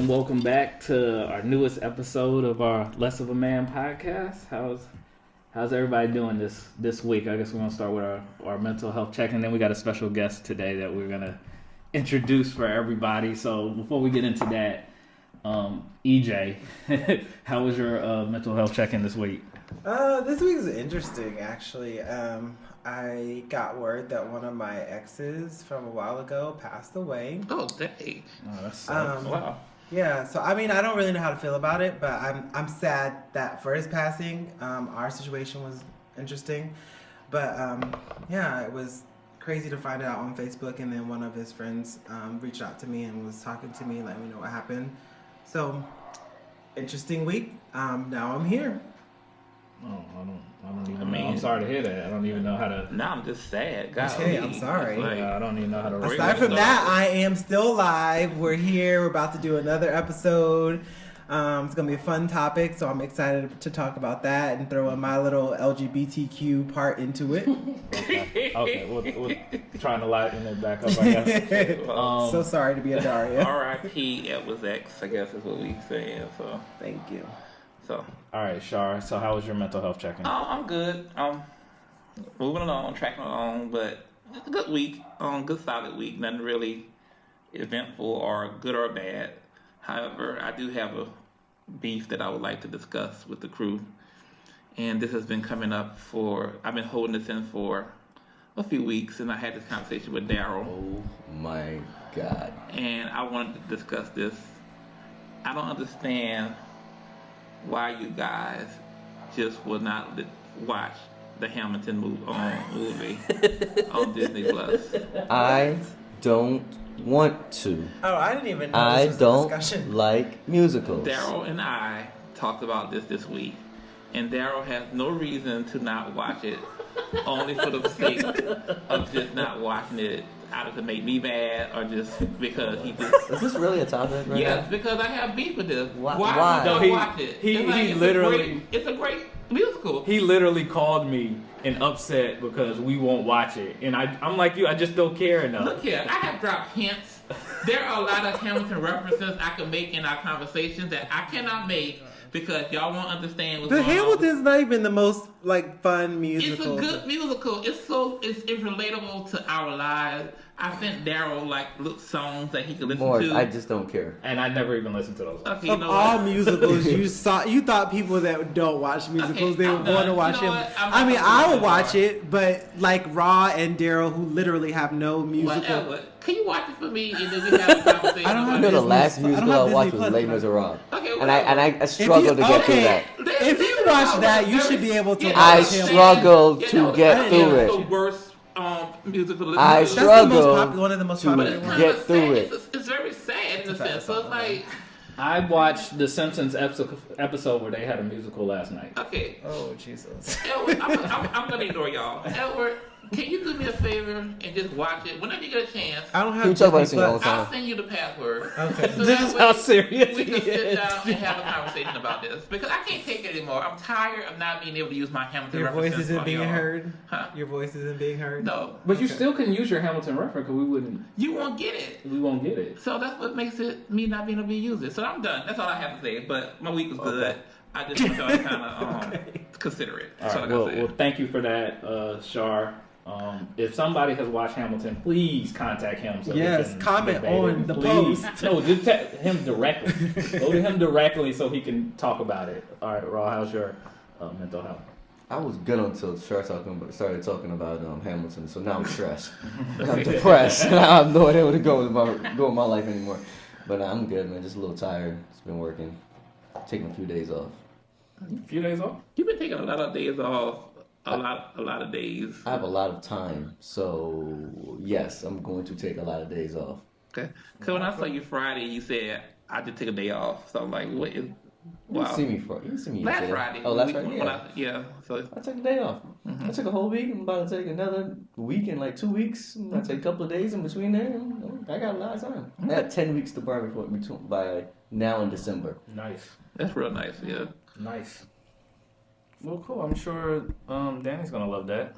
and welcome back to our newest episode of our Less of a Man podcast. How's everybody doing this week? I guess we're gonna start with our mental health check, and then we got a special guest today that we're gonna introduce for everybody. So before we get into that, EJ, how was your mental health check-in this week? This week is interesting, actually. I got word that one of my exes from a while ago passed away. Oh, dang. Oh, that sucks. Wow. Yeah, so I mean, I don't really know how to feel about it, but I'm sad that for his passing, our situation was interesting. But yeah, it was crazy to find out on Facebook, and then one of his friends reached out to me and was talking to me, letting me know what happened. So, interesting week. Now I'm here. Oh, I don't even know. I'm sorry to hear that. I don't even know how to. Now I'm just sad. God, Okay, I'm sorry. I don't even know how to. Aside from that, I am still alive. We're here. We're about to do another episode. It's going to be a fun topic, so I'm excited to talk about that and throw in my little LGBTQ part into it. Okay. We're trying to lighten it back up, I guess. So sorry to be a Daria. R.I.P. It was X, I guess is what we saying. So Thank you. So. All right, Shar. So how was your mental health check-in? Oh, I'm good. Moving along, tracking along, but it's a good week. Good solid week. Nothing really eventful or good or bad. However, I do have a beef that I would like to discuss with the crew. And this has been coming up I've been holding this in for a few weeks, and I had this conversation with Daryl. Oh my God. And I wanted to discuss this. I don't understand why you guys just will not watch the Hamilton movie on Disney Plus. I don't want to. Oh, I didn't even know I this was a don't discussion. like musicals. Daryl and I talked about this week, and Daryl has no reason to not watch it, only for the sake of just not watching it, either to make me mad or just because he just. Is this really a topic right Yes, now? because I have beef with this. Why? Why? No, Don't watch it. It's a great musical. He literally called me and upset because we won't watch it, and I'm like you. I just don't care enough. Look here, I have dropped hints. There are a lot of Hamilton references I can make in our conversations that I cannot make because y'all won't understand what's The going on. Hamilton's not even the most fun musical. It's a good musical. It's relatable to our lives. I sent Daryl little songs that he could listen Morge, to. I just don't care. And I never even listened to those. Okay, Of all musicals, you thought people that don't watch musicals, they would want to watch him. I mean, I would watch it, but Raw and Daryl, who literally have no musical. Whatever. Can you watch it for me and then we have a conversation? I don't have You know, the Disney- last I don't musical have I watched Disney was Plus, Les but- Miserables. Okay, And I struggled to get through that. If you watch that, you should be able to. I watch him. struggled to get through It's it. the worst musical. I That's struggled one of the most to popular ones. get through it. It's very sad in a sense. So it's like, I watched the Simpsons episode where they had a musical last night. okay, Oh Jesus! Edward, I'm gonna ignore y'all. Edward, can you do me a favor and just watch it whenever you get a chance? I don't have. Can you talk about Disney this all the Plus. I'll time? send you the password. Okay. So This that is way how serious we he can sit is. down and have a conversation about this because I can't take it anymore. I'm tired of not being able to use my Hamilton Your voice references isn't on being y'all. heard. Huh? Your voice isn't being heard. No, But you Okay. still can use your Hamilton reference because you won't get it. we won't get it. So that's what makes it me not being able to use it. So I'm done. That's all I have to say. But my week was good. Okay. I just want y'all to kind of consider it. All That's right. all I Well, gotta say. thank you for that, Shar. If somebody has watched Hamilton, please contact him. So we Yes, can comment debate on it. the Please. post. No, just text him directly. Go to him directly so he can talk about it. All right, Raw, how's your mental health? I was good until started talking about Hamilton, so now I'm stressed. I'm depressed. And I have no idea where to go with my life anymore. But I'm good, man. Just a little tired. It's been working. Taking a few days off. A few days off? You've been taking a lot of days off. A lot of days. I have a lot of time, so yes, I'm going to take a lot of days off. Okay. Because when I saw you Friday, you said I just take a day off. So I'm like, what is? You Wow. see me yesterday. Last Friday. Oh, last week Friday. when Yeah. yeah. So I took a day off. I took a whole week. I'm about to take another week in 2 weeks. I take a couple of days in between there. I got a lot of time. I had 10 weeks to burn by now in December. Nice. that's real nice. Yeah. Nice. Well, cool. I'm sure Danny's going to love that,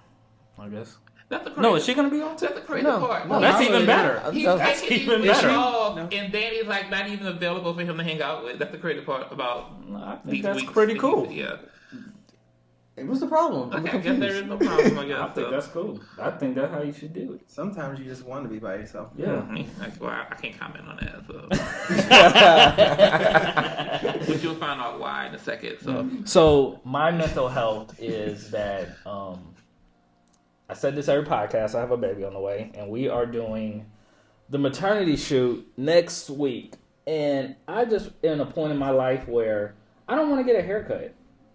I guess. That's the crazy. No, is she gonna be on too? That's the crazy No, part. no, that's not even really. better. He's That's taking even these better. off, No. and Danny's like not even available for him to hang out with. That's the crazy part about I think these that's weeks. pretty cool. Yeah. What's the problem? I'm Okay, I guess there is confused. no problem. I guess. I think that's cool. I think that's how you should do it. Sometimes you just want to be by yourself. Yeah. That's why I can't comment on that. So, but you'll find out why in a second. So, So my mental health is that I said this every podcast. I have a baby on the way, and we are doing the maternity shoot next week. And I just in a point in my life where I don't want to get a haircut.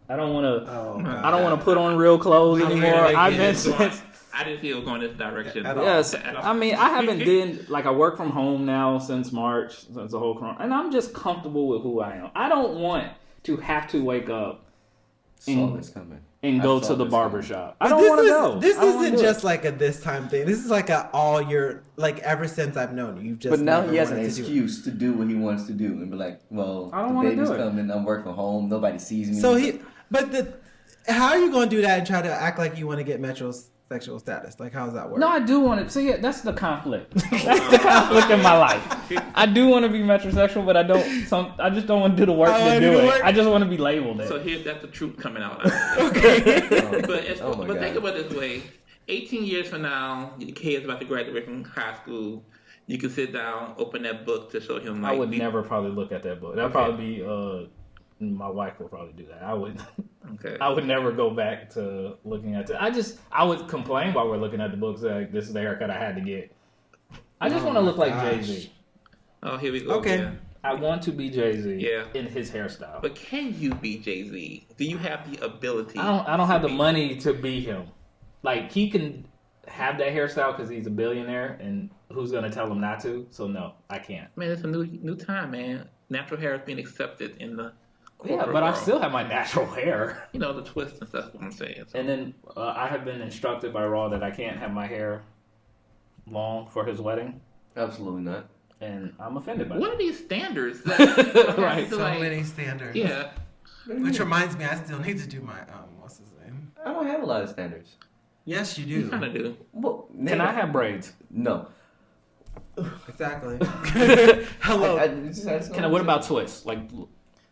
I don't want to. Oh, I don't want to put on real clothes anymore. I've been since. I didn't feel going this direction. At all. Yes, I mean I haven't been like I work from home now since March, since the whole corona, and I'm just comfortable with who I am. I don't want to have to wake up Saw this coming. and I go saw to the this barber coming. shop. I But don't want to go. This I don't wanna isn't do just it. like a this time thing. This is like a all year, like ever since I've known you. You've just. But now never he has an wanted to do it. excuse to do what he wants to do and be like, well, I don't the wanna baby's do it. coming, I'm working from home, nobody sees me. So how are you going to do that and try to act like you want to get metrosexual status? Like, how does that work? No, I do want to. See, that's the conflict. That's the conflict in my life. I do want to be metrosexual, but I don't. I just don't want to do the work I to wanna do do the it. work. I just want to be labeled it. So that's the truth coming out. Okay. But Oh my but think God. about it this way: 18 years from now, your kid's about to graduate from high school. You can sit down, open that book to show him. Like, I would never probably look at that book. That'd probably be. My wife would probably do that. I would. Okay. I would never go back to looking at it. I would complain while we're looking at the books like this is the haircut I had to get. I just want to look like gosh. Jay-Z. Oh, here we go. Okay. Yeah. I want to be Jay-Z Yeah. in his hairstyle. But can you be Jay-Z? Do you have the ability? I don't have the be- money to be him. Like he can have that hairstyle because he's a billionaire, and who's gonna tell him not to? So no, I can't. Man, it's a new time, man. Natural hair is being accepted in the Yeah, corporate but I world. still have my natural hair. You know, the twists and stuff. What I'm saying. So. And then I have been instructed by Raw that I can't have my hair long for his wedding, Absolutely not. and I'm offended by What that. are these standards? Right. So many standards. Yeah. Which reminds me, I still need to do my what's his name? I don't have a lot of standards. Yes, you You do. kind of do. Well, Can I have braids? No. Exactly. Hello. What about twists? Like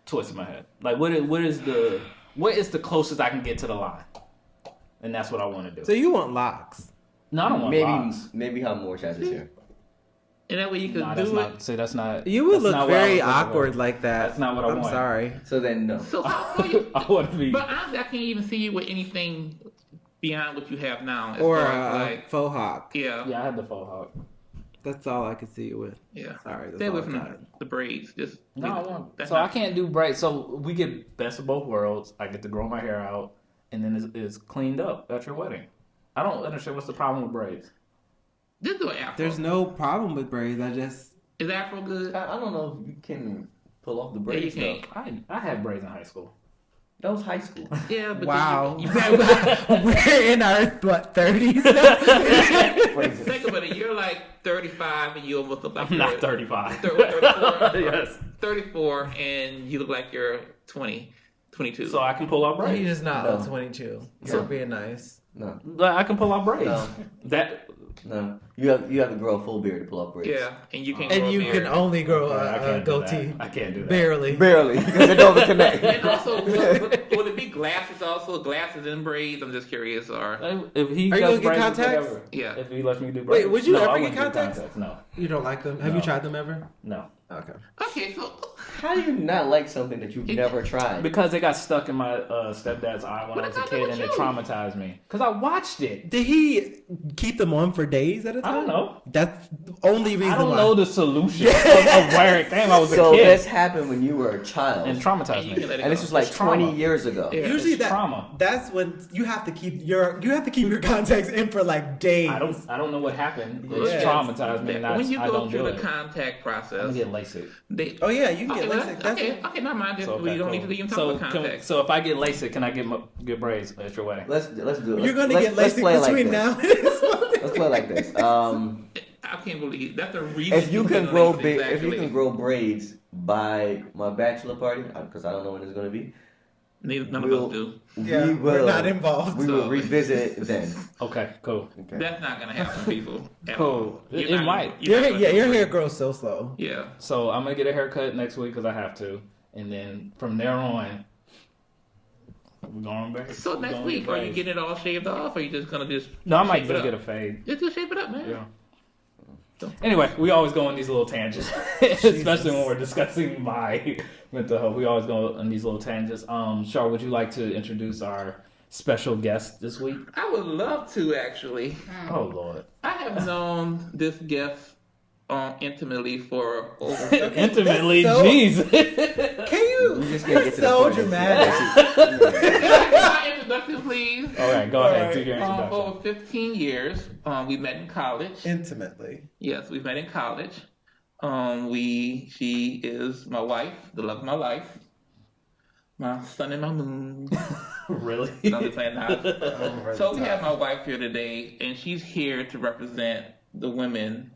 twists in my head. Like what is the closest I can get to the line? And that's what I want to do. So you want locks? No, I don't want locks. Maybe how Morge has his hair. And that way you can Nah, do that's it. not. See, that's not. You would that's look not what I very was looking awkward for. like that. That's not what I I'm want. sorry. So then, no. So how far you? I want to be. But honestly, I can't even see you with anything beyond what you have now. As Or far as like, faux hawk. yeah, Yeah, I had the faux hawk. That's all I could see you with. yeah. Sorry. That's Stay all away I from got. the braids. Just No, I want. that's So I not- can't do braids. So we get best of both worlds. I get to grow my hair out, and then it's cleaned up at your wedding. I don't understand what's the problem with braids. Just do an afro. There's no problem with braids. Is afro good? I don't know if you can pull off the Yeah, you braids though. can't. I had braids in high school. That was high school. Yeah, but Wow. You, We're in our 30s. think about it. You're like 35 and you almost look like I'm you're not 35. 34. Yes. 34 and you look like you're 20, 22. So I can pull out He braids. does not No. look 22. No. You're being nice. No, But I can pull out braids. No. That no. You have to grow a full beard to pull off braids. yeah, and you can And grow a you beard. can only grow I a can't do goatee. that. I can't do that. Barely. Barely, because it doesn't connect. And also, would it be glasses also? Glasses and braids? I'm just curious. Or If he Are you does gonna get braids, contacts? whatever. Yeah. If he lets me do braids. would you No, ever I get wouldn't do contacts? No. You don't like them? Have you No. tried them ever? No. Okay. okay, so How do you not like something that you've never tried? Because they got stuck in my stepdad's eye when What I was a does that kid, do and with it you? traumatized me. Because I watched it. Did he keep them on for days at a time? I don't know. That's the only reason I don't why. know the solution of where it came. I was So a kid this happened when you were a child, and traumatized and you me. can let it and this go. was like It's trauma. 20 years ago. Yeah. Usually It's that trauma. that's when you have to keep your contacts in for like days. I don't know what happened. It Yeah. traumatized me, and when you I go don't through do the it. contact I'm process, gonna get LASIK. they, Oh yeah, you can okay, get well, LASIK. That's okay, not mind. So, We don't need to even talk about contacts. so if I get LASIK, can I get braids at your wedding? Let's do it. You're gonna let's, get let's LASIK play it between like now this. and this one. Let's play it like this. I can't believe that's the reason. If you can get grow LASIK, if you actually. can grow braids by my bachelor party, because I don't know when it's gonna be, None of us do. Yeah, we're not involved. We will revisit it then. Okay, cool. Okay. That's not gonna happen, people. at Cool. all. It You're not might. gonna- you're not gonna Your do hair it. grows so slow. Yeah. So I'm gonna get a haircut next week because I have to, and then from there on, we're going back. So we're next going week, back. are you getting it all shaved off, or are you just gonna just? No, I might shape it just up? get a fade. Just shape it up, man. Yeah. Anyway, we always go on these little tangents, especially when we're discussing my mental health. We always go on these little tangents. Char, would you like to introduce our special guest this week? I would love to actually. Oh Lord, I have known this guest intimately for over. intimately, so- jeez. Can you? We just gotta get to the So point. dramatic. My introduction, please. All right, go ahead. All Do right. your introduction. Over 15 years, we met in college. Intimately. Yes, we met in college. She is my wife, the love of my life, my sun and my moon. Really? No, I'm just saying that. So we have my wife here today, and she's here to represent the women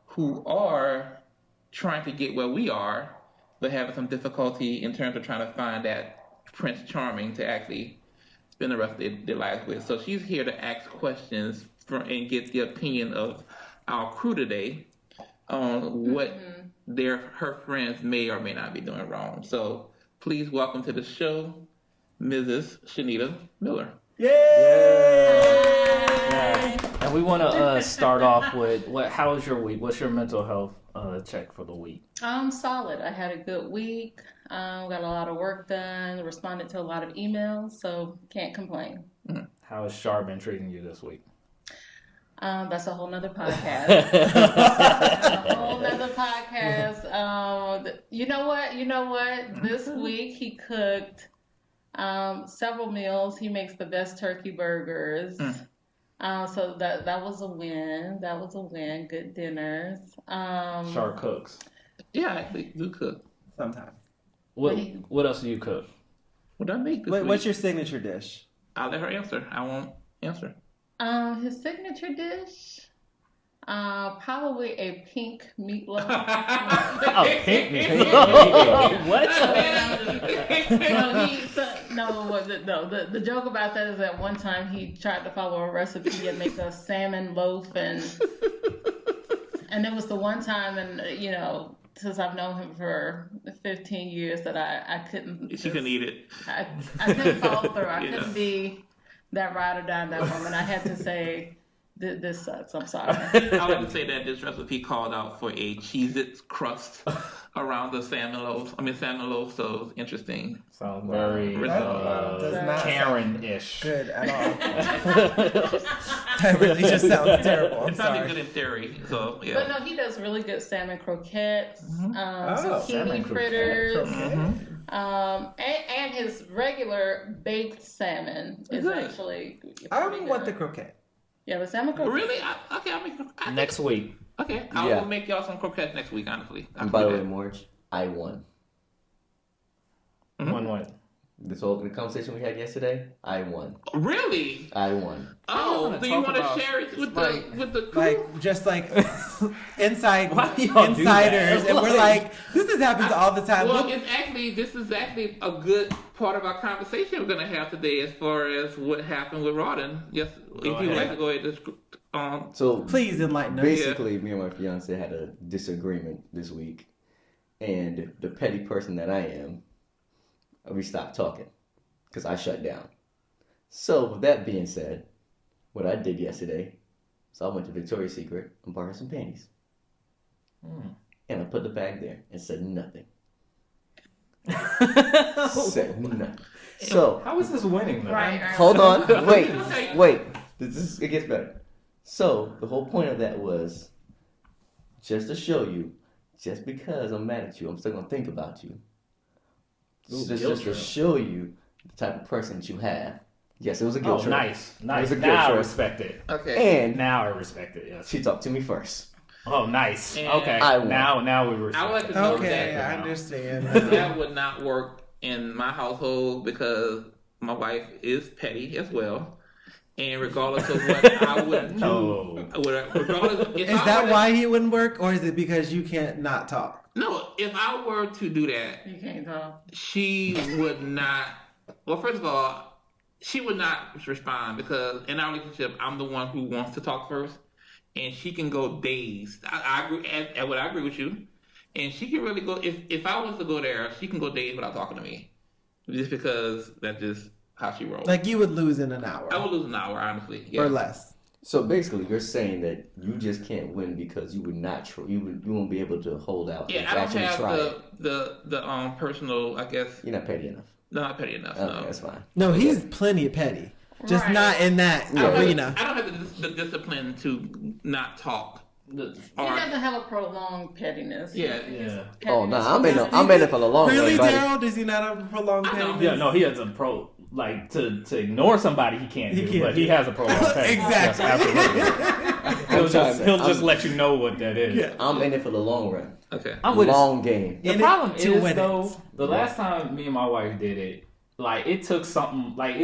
who are trying to get where we are, but having some difficulty in terms of trying to find that Prince Charming to actually spend the rest of their lives with. So she's here to ask questions and get the opinion of our crew today on what her friends may or may not be doing wrong. So please welcome to the show, Mrs. Nita Miller. Yeah. And we want to start off with how was your week? What's your mental health check for the week? Solid. I had a good week. Got a lot of work done. Responded to a lot of emails, so can't complain. How has Char been treating you this week? That's a whole nother podcast. A whole nother podcast. You know what? This week he cooked several meals. He makes the best turkey burgers. So that was a win. That was a win. Good dinners. Char cooks. Yeah, I actually do cook. Sometimes. What else do you cook? What did I make this Wait, week? what's your signature dish? I'll let her answer. I won't answer. His signature dish, probably a pink meatloaf. Oh, pink me. What? The joke about that is that one time he tried to follow a recipe and make a salmon loaf, and it was the one time, and since I've known him for 15 years, that I couldn't. She couldn't eat it. I couldn't follow through. I Yeah. couldn't be that ride or die in that moment. I had to say, this sucks. I'm sorry. I would say that this recipe called out for a Cheez-It crust around the salmon loaf. Salmon loaf, so it's interesting. Sounds very Does not Karen-ish. Good at all. That really just sounds terrible. I'm It sounded sorry. good in theory, so yeah. But no, he does really good salmon croquettes, Salmon zucchini fritters, Okay. and his regular baked salmon is Good. actually. I pretty don't want the good. croquette. Yeah, the salmon croquette. Really? I'll make Next week. Okay, Yeah. will make y'all some croquettes next week, honestly. And by the way, Morge, I won. One win. The conversation we had yesterday, I won. Really? I won. Oh, wanna do you talk want to about, share it with like- the crew? Like, just like inside Why do y'all do that? insiders. And we're like, this happens all the time. Well, Look, this is actually a good part of our conversation we're going to have today as far as what happened with Rawdon. Yes, if you would ahead. like to go ahead and So please enlighten us. basically, me and my fiance had a disagreement this week, and the petty person that I am, we stopped talking because I shut down. So with that being said, what I did yesterday was I went to Victoria's Secret and bought her some panties, and I put the bag there and said nothing. Said nothing. So How is this winning, though? Right. hold on, Okay. wait. It gets better. So the whole point of that was just to show you, just because I'm mad at you, I'm still gonna think about you. Ooh, Just guilt to trip. show you the type of person that you have. Yes, it was a guilt Oh, trip. nice. It was a guilt Now I trip. respect it. Okay. And Now I respect it, yes. she talked to me first. Oh, nice. And Okay. I won. Now we I respect would like it. to know Okay, that I understand. that would not work in my household because my wife is petty as well. And regardless of what I would do, No. regardless, if Is I that were to- why he wouldn't work, or is it because you can't not talk? No, if I were to do that, You can't talk. she would not Well, first of all, she would not respond because in our relationship, I'm the one who wants to talk first, and she can go days. I agree. I agree with you, and she can really go. If I was to go there, she can go days without talking to me, just because that's just how she rolls. Like you would lose in an hour. I would lose an hour, honestly, yeah. Or less. So basically, you're saying that you just can't win because you would not you won't be able to hold out. Yeah, I don't have the personal. I guess you're not petty enough. Not petty enough. Okay, no. that's fine. No, he's plenty of petty. Just Right. not in that arena. I don't have the discipline to not talk. He doesn't have a prolonged pettiness. Yeah. Oh no, I'm in it for the long run. Really, buddy. Daryl? Does he not have a prolonged pettiness? Yeah, no, he has a like to ignore somebody he can't do, but he has a prolonged pettiness. Exactly. Yes, absolutely. He'll just let you know what that is. Yeah. I'm in it for the long run. Okay. I'm with long game. The In problem it to is win though, it. the last time me and my wife did it, like it took something. Like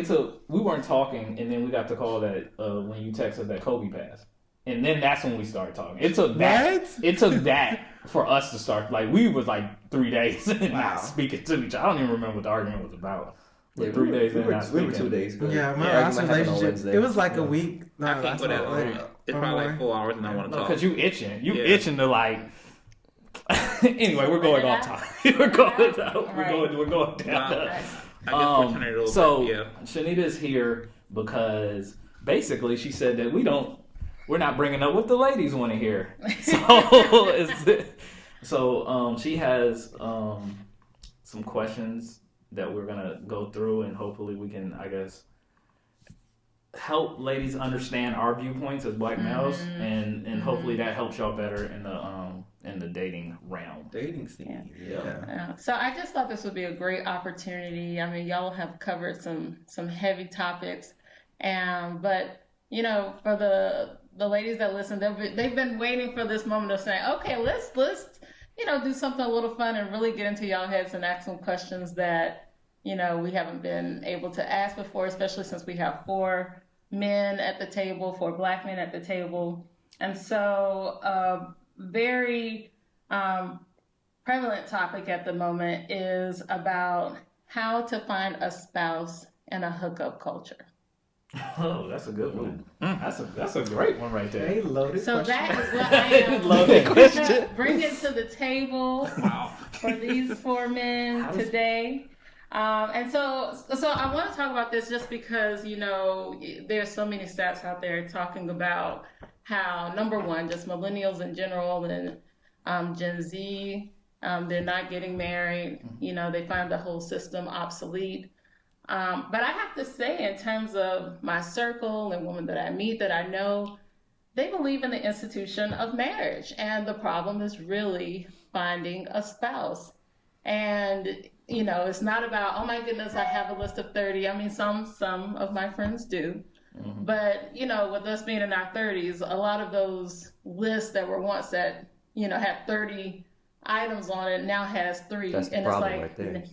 we weren't talking, and then we got the call that when you text us that Kobe passed, and then that's when we started talking. It took that. What? It took that for us to start. Like we was like 3 days and Wow. not speaking to each other. I don't even remember what the argument was about. Yeah, But 3 days we in, were, not we were speaking. 2 days. But Yeah, my argument last happened on relationship, Wednesday. it was like a week. No, I can't go that long. It's or probably more. like 4 hours, and I want to talk. Because you itching. You Yeah. itching to like. Anyway, we're going off topic. We're going down. We're going down. Wow. I guess we're turning it over. So Yeah. Shanita's here because basically she said that we're not bringing up what the ladies want to hear. So she has some questions that we're gonna go through, and hopefully we can, I guess, help ladies understand our viewpoints as black males, and hopefully that helps y'all better in the dating realm. Dating scene. Yeah. So I just thought this would be a great opportunity. I mean, y'all have covered some heavy topics, but you know, for the ladies that listen, they've been waiting for this moment of saying, okay, let's do something a little fun and really get into y'all heads and ask some questions that we haven't been able to ask before, especially since we have 4 men at the table, 4 black men at the table, and so very prevalent topic at the moment is about how to find a spouse in a hookup culture. Oh, that's a good one. That's a great one right there. Hey, loaded So question. that is what I am Loaded question. bringing to the table for these 4 men today. And so I want to talk about this just because, there's so many stats out there talking about how, number one, just millennials in general and Gen Z, they're not getting married. They find the whole system obsolete. But I have to say, in terms of my circle and women that I meet that I know, they believe in the institution of marriage. And the problem is really finding a spouse. And, it's not about, oh my goodness, I have a list of 30. I mean, some of my friends do. Mm-hmm. But, with us being in our 30s, a lot of those lists that were once that, had 30 items on it now has 3. That's the and problem it's like, right there.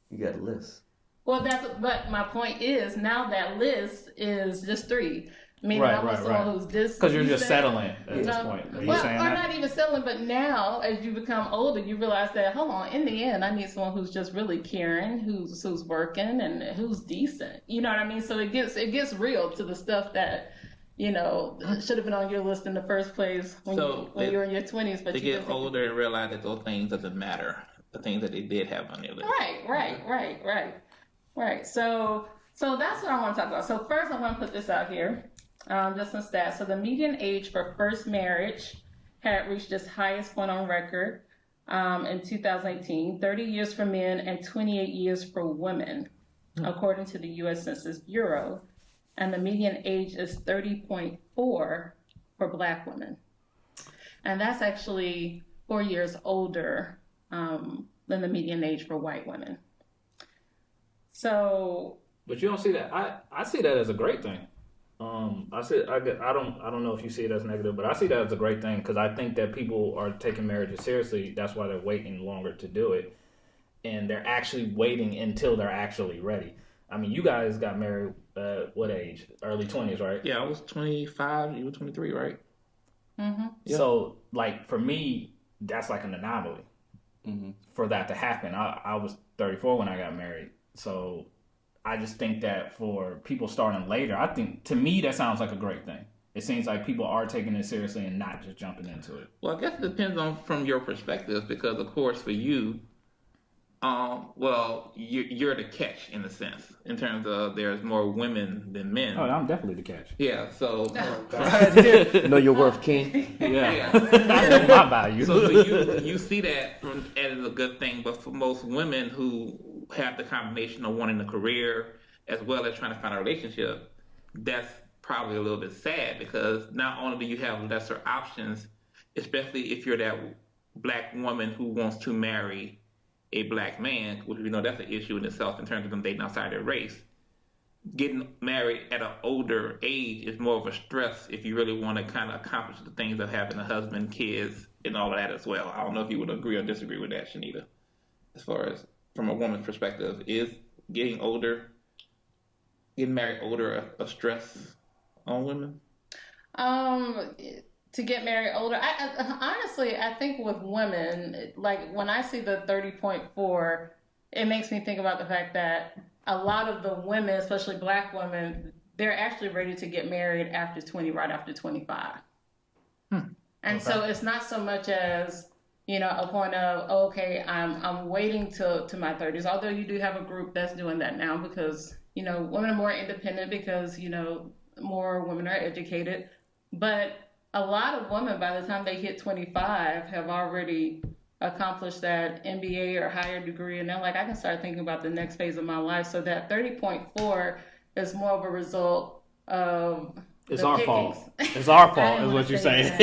You got a list. Well, but my point is now that list is just 3. Meaning I want someone who's this. Because you're just settling at this point. Are you saying that? Not even settling, but now as you become older, you realize that, hold on, in the end, I need someone who's just really caring, who's working, and who's decent. You know what I mean? So it gets real to the stuff that, should have been on your list in the first place when you were in your 20s. But they get older and realize that those things doesn't matter. The things that they did have on their list. Right. So that's what I want to talk about. So first, I want to put this out here. Just some stats. So the median age for first marriage had reached its highest point on record in 2018, 30 years for men and 28 years for women, according to the U.S. Census Bureau. And the median age is 30.4 for black women. And that's actually 4 years older than the median age for white women. So, but you don't see that. I see that as a great thing. I don't know if you see it as negative, but I see that as a great thing because I think that people are taking marriages seriously. That's why they're waiting longer to do it, and they're actually waiting until they're actually ready. I mean, you guys got married at what age? Early 20s, right? Yeah, I was 25. You were 23, right? Mm-hmm. Yeah. So, like for me, that's like an anomaly for that to happen. I was 34 when I got married, so I just think that for people starting later, I think to me that sounds like a great thing. It seems like people are taking it seriously and not just jumping into it. Well, I guess it depends on from your perspective, because of course for you, well, you're the catch in a sense, in terms of there's more women than men. Oh, I'm definitely the catch. Yeah, so Know your worth, King. Yeah, I know my value. so for you see that as a good thing, but for most women who have the combination of wanting a career as well as trying to find a relationship, that's probably a little bit sad, because not only do you have lesser options, especially if you're that black woman who wants to marry a black man, which we know that's an issue in itself in terms of them dating outside their race. Getting married at an older age is more of a stress if you really want to kind of accomplish the things of having a husband, kids, and all of that as well. I don't know if you would agree or disagree with that, Shanita. As far as from a woman's perspective, is getting married older a stress on women? To get married older, I honestly, I think with women, like when I see the 30.4, it makes me think about the fact that a lot of the women, especially black women, they're actually ready to get married after 20, right after 25. And so it's not so much as, a point of, okay, I'm waiting to my 30s, although you do have a group that's doing that now because, women are more independent because, more women are educated. But a lot of women, by the time they hit 25, have already accomplished that MBA or higher degree, and they're like, I can start thinking about the next phase of my life. So that 30.4 is more of a result of it's our fault. It's our fault, is what you're saying.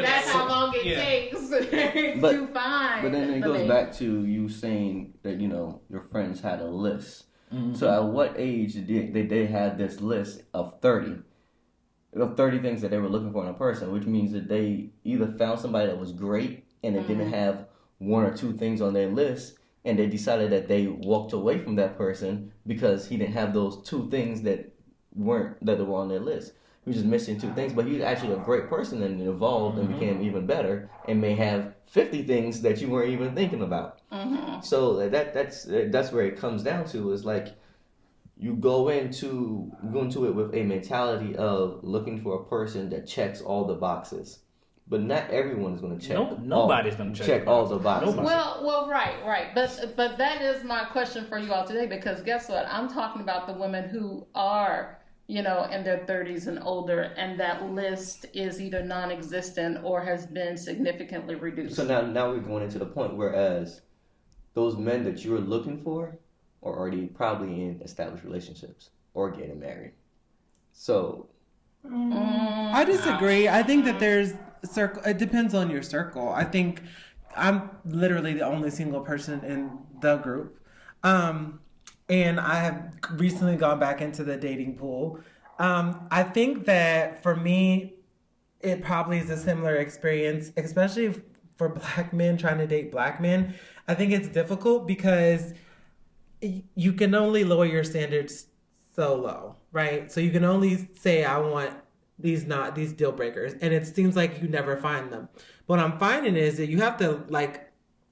That's how long it takes to find. But then it goes back to you saying that your friends had a list. Mm-hmm. So at what age did they have this list of 30 things that they were looking for in a person, which means that they either found somebody that was great and they didn't have one or two things on their list, and they decided that they walked away from that person because he didn't have those two things that were on their list. He was just missing two things, but he's actually a great person and evolved and became even better and may have 50 things that you weren't even thinking about. Mm-hmm. So that's where it comes down to, is like you go into it with a mentality of looking for a person that checks all the boxes. But not everyone is going to check. Nobody's going to check all the boxes. Well, right. But that is my question for you all today, because guess what? I'm talking about the women who are, in their 30s and older, and that list is either non-existent or has been significantly reduced. So now we're going into the point whereas those men that you're looking for are already probably in established relationships or getting married. So I disagree. I think that there's circle. It depends on your circle. I think I'm literally the only single person in the group. And I have recently gone back into the dating pool. I think that for me, it probably is a similar experience, especially for black men trying to date black men. I think it's difficult because you can only lower your standards so low, right? So you can only say, I want these deal breakers. And it seems like you never find them. What I'm finding is that you have to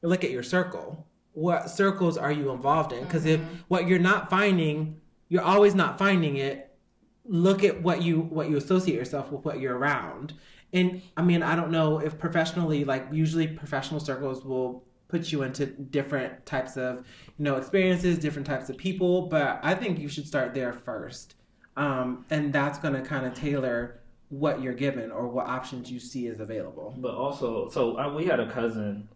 look at your circle. What circles are you involved in? Because if what you're not finding, you're always not finding it, look at what you associate yourself with, what you're around. And I mean, I don't know if professionally, usually professional circles will put you into different types of, experiences, different types of people, but I think you should start there first. And that's going to kind of tailor what you're given or what options you see is available. But also, we had a cousin,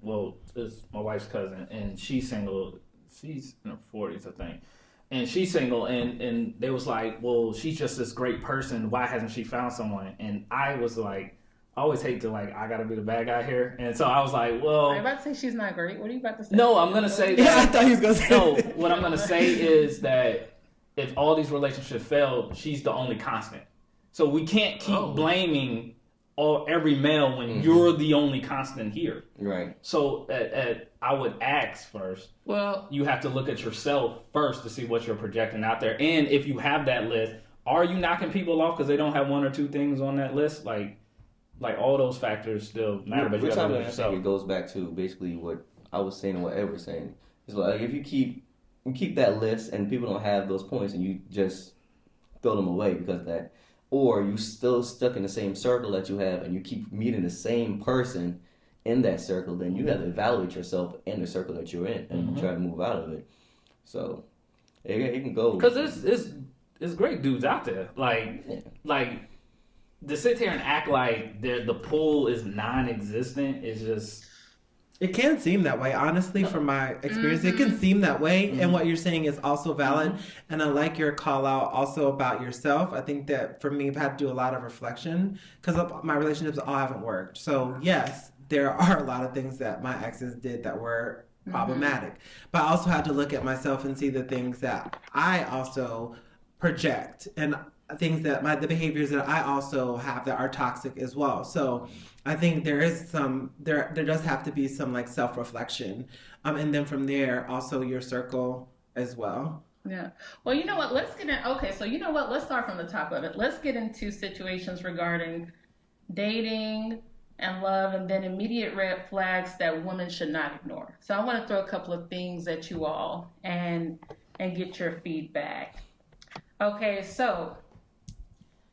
it's my wife's cousin, and she's single. She's in her 40s, I think. And she's single, and they was like, well, she's just this great person. Why hasn't she found someone? And I was like, I always hate to, I got to be the bad guy here. And so I was like, well. Are you about to say she's not great? What are you about to say? No, I'm going to say that. Yeah, I thought he was going to say No, what I'm going to say is that if all these relationships failed, she's the only constant. So we can't keep blaming every male when you're the only constant here. Right. So I would ask first. Well, you have to look at yourself first to see what you're projecting out there. And if you have that list, are you knocking people off because they don't have one or two things on that list? Like all those factors still matter, but you got to look at yourself. It goes back to basically what I was saying and what Ed was saying. It's like if you keep that list and people don't have those points and you just throw them away because of that, or you still stuck in the same circle that you have and you keep meeting the same person in that circle, then you have to evaluate yourself in the circle that you're in and try to move out of it. So it can go because it's great dudes out there like to sit here and act like the pool is non-existent is just. It can seem that way, honestly, from my experience. It can seem that way, and what you're saying is also valid. And I like your call out also about yourself. I think that for me, I've had to do a lot of reflection because my relationships all haven't worked. So yes, there are a lot of things that my exes did that were problematic, but I also had to look at myself and see the things that I also project and things that the behaviors that I also have that are toxic as well. So I think there does have to be some like self-reflection. And then from there, also your circle as well. Yeah. Well, you know what? Let's get in. Okay. So you know what? Let's start from the top of it. Let's get into situations regarding dating and love, and then immediate red flags that women should not ignore. So I want to throw a couple of things at you all and get your feedback. Okay. So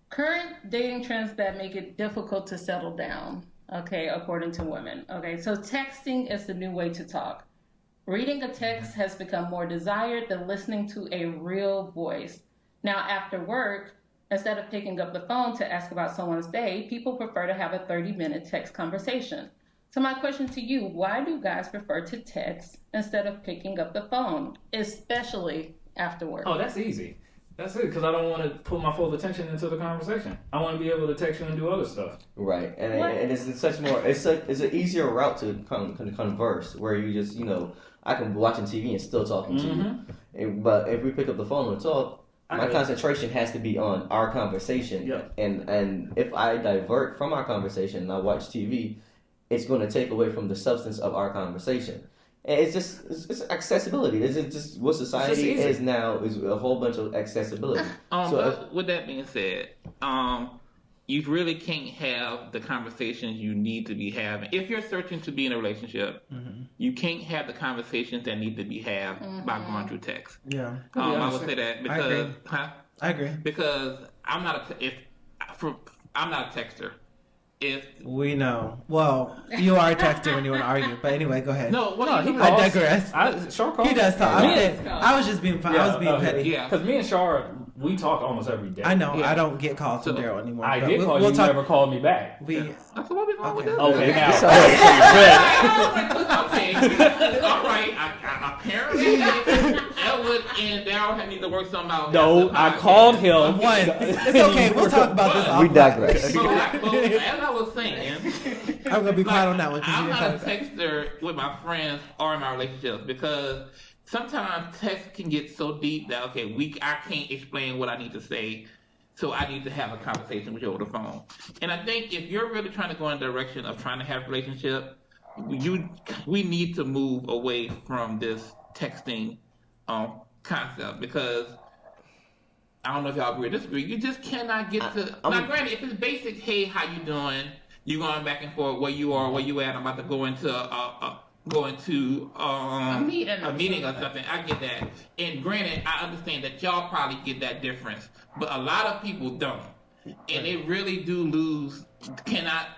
current dating trends that make it difficult to settle down, okay, according to women. Okay, so texting is the new way to talk. Reading a text has become more desired than listening to a real voice. Now, after work, instead of picking up the phone to ask about someone's day, people prefer to have a 30-minute text conversation. So my question to you, why do guys prefer to text instead of picking up the phone, especially after work? Oh, that's easy. That's it, because I don't want to put my full attention into the conversation. I want to be able to text you and do other stuff. Right, and it's such more. It's an easier route to converse where you just I can be watching TV and still talking to you. But if we pick up the phone and talk, my concentration has to be on our conversation. Yeah. And if I divert from our conversation and I watch TV, it's going to take away from the substance of our conversation. And it's accessibility. It's just what society is now is a whole bunch of accessibility. With that being said, you really can't have the conversations you need to be having. If you're searching to be in a relationship, you can't have the conversations that need to be had by going through text. Yeah. I would say that because I agree. Because I'm not a texter. We know. Well, you are a texter when you want to argue. But anyway, go ahead. I digress. He does talk. I was just being fun. I was being petty. Yeah. Because me and Shar, we talk almost every day. I know. Yeah. I don't get calls from Daryl anymore. I did call you. You never called me back. That's what we're going with this. Okay, now. Okay. All right. Apparently, Elwood and Daryl need to work something out. No, I called him. It's okay. We'll talk about this offline. We digress. As I was saying, I'm going to be quiet on that one. I'm not a texter with my friends or in my relationships because sometimes text can get so deep that, I can't explain what I need to say, so I need to have a conversation with you over the phone. And I think if you're really trying to go in the direction of trying to have a relationship, we need to move away from this texting concept because I don't know if y'all agree or disagree. You just cannot get to. Now, granted, if it's basic, hey, how you doing? You going back and forth, where you are, where you at? I'm about to go into a meeting or something. I get that. And granted, I understand that y'all probably get that difference, but a lot of people don't, and they really do cannot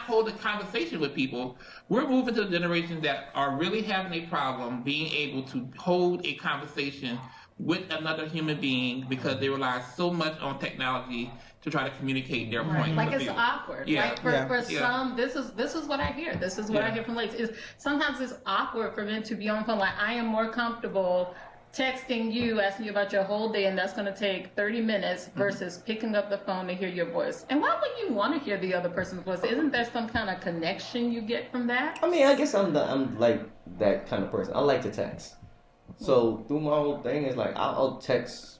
hold a conversation with people. We're moving to the generation that are really having a problem being able to hold a conversation with another human being because they rely so much on technology to try to communicate their point. Like it's awkward. Yeah. Right? For some, this is what I hear. This is what I hear from ladies. Is sometimes it's awkward for men to be on the phone. Like I am more comfortable texting you, asking you about your whole day, and that's going to take 30 minutes versus picking up the phone to hear your voice. And why would you want to hear the other person's voice? Isn't there some kind of connection you get from that? I mean, I guess I'm like that kind of person. I like to text. So through my whole thing is like I'll text.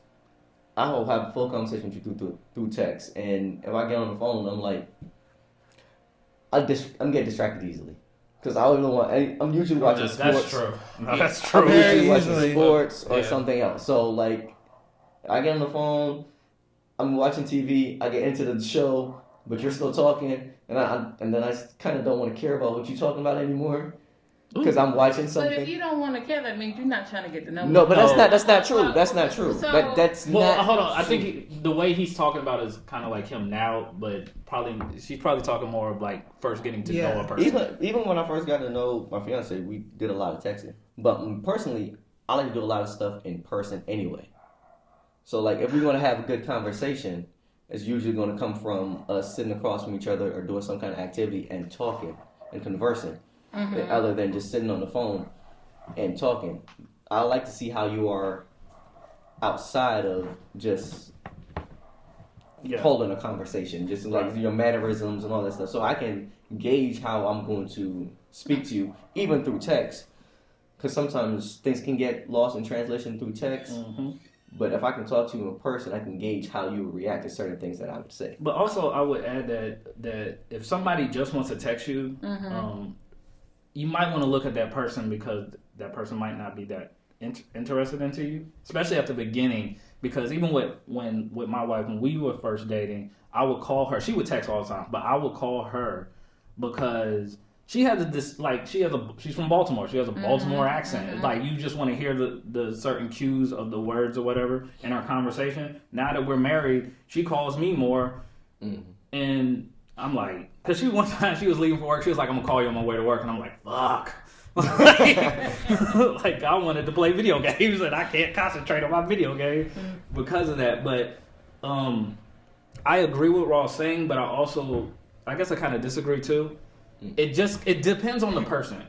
I'll have a full conversation with you through text, and if I get on the phone, I'm like, I'm getting distracted easily because I don't want. I'm usually watching sports. That's true. No, that's true. I'm usually watching sports or something else. So like, I get on the phone, I'm watching TV, I get into the show, but you're still talking, and then I kind of don't want to care about what you're talking about anymore. because I'm watching But something. if you don't want to care, that means you're not trying to get to know. No, but No. that's not true. That's not true. So- That's Well, not. hold on. I true. think the way he's talking about is kind of like him now, but she's probably talking more of like first getting to know a person. Even when I first got to know my fiance, we did a lot of texting. But personally, I like to do a lot of stuff in person anyway. So like, if we're gonna have a good conversation, it's usually gonna come from us sitting across from each other or doing some kind of activity and talking and conversing, other than just sitting on the phone and talking. I like to see how you are outside of just holding a conversation, just like your mannerisms and all that stuff, so I can gauge how I'm going to speak to you, even through text, because sometimes things can get lost in translation through text. But if I can talk to you in person, I can gauge how you would react to certain things that I would say. But also, I would add that if somebody just wants to text you, you might want to look at that person, because that person might not be that interested into you, especially at the beginning. Because even with my wife, when we were first dating, I would call her. She would text all the time, but I would call her because she has she's from Baltimore. She has a Baltimore accent. Like, you just want to hear the certain cues of the words or whatever in our conversation. Now that we're married, she calls me more, and I'm like, because one time she was leaving for work. She was like, "I'm gonna call you on my way to work," and I'm like, "Fuck." Like, I wanted to play video games and I can't concentrate on my video game because of that. But I agree with what Ross saying, but I guess I kind of disagree too. It depends on the person.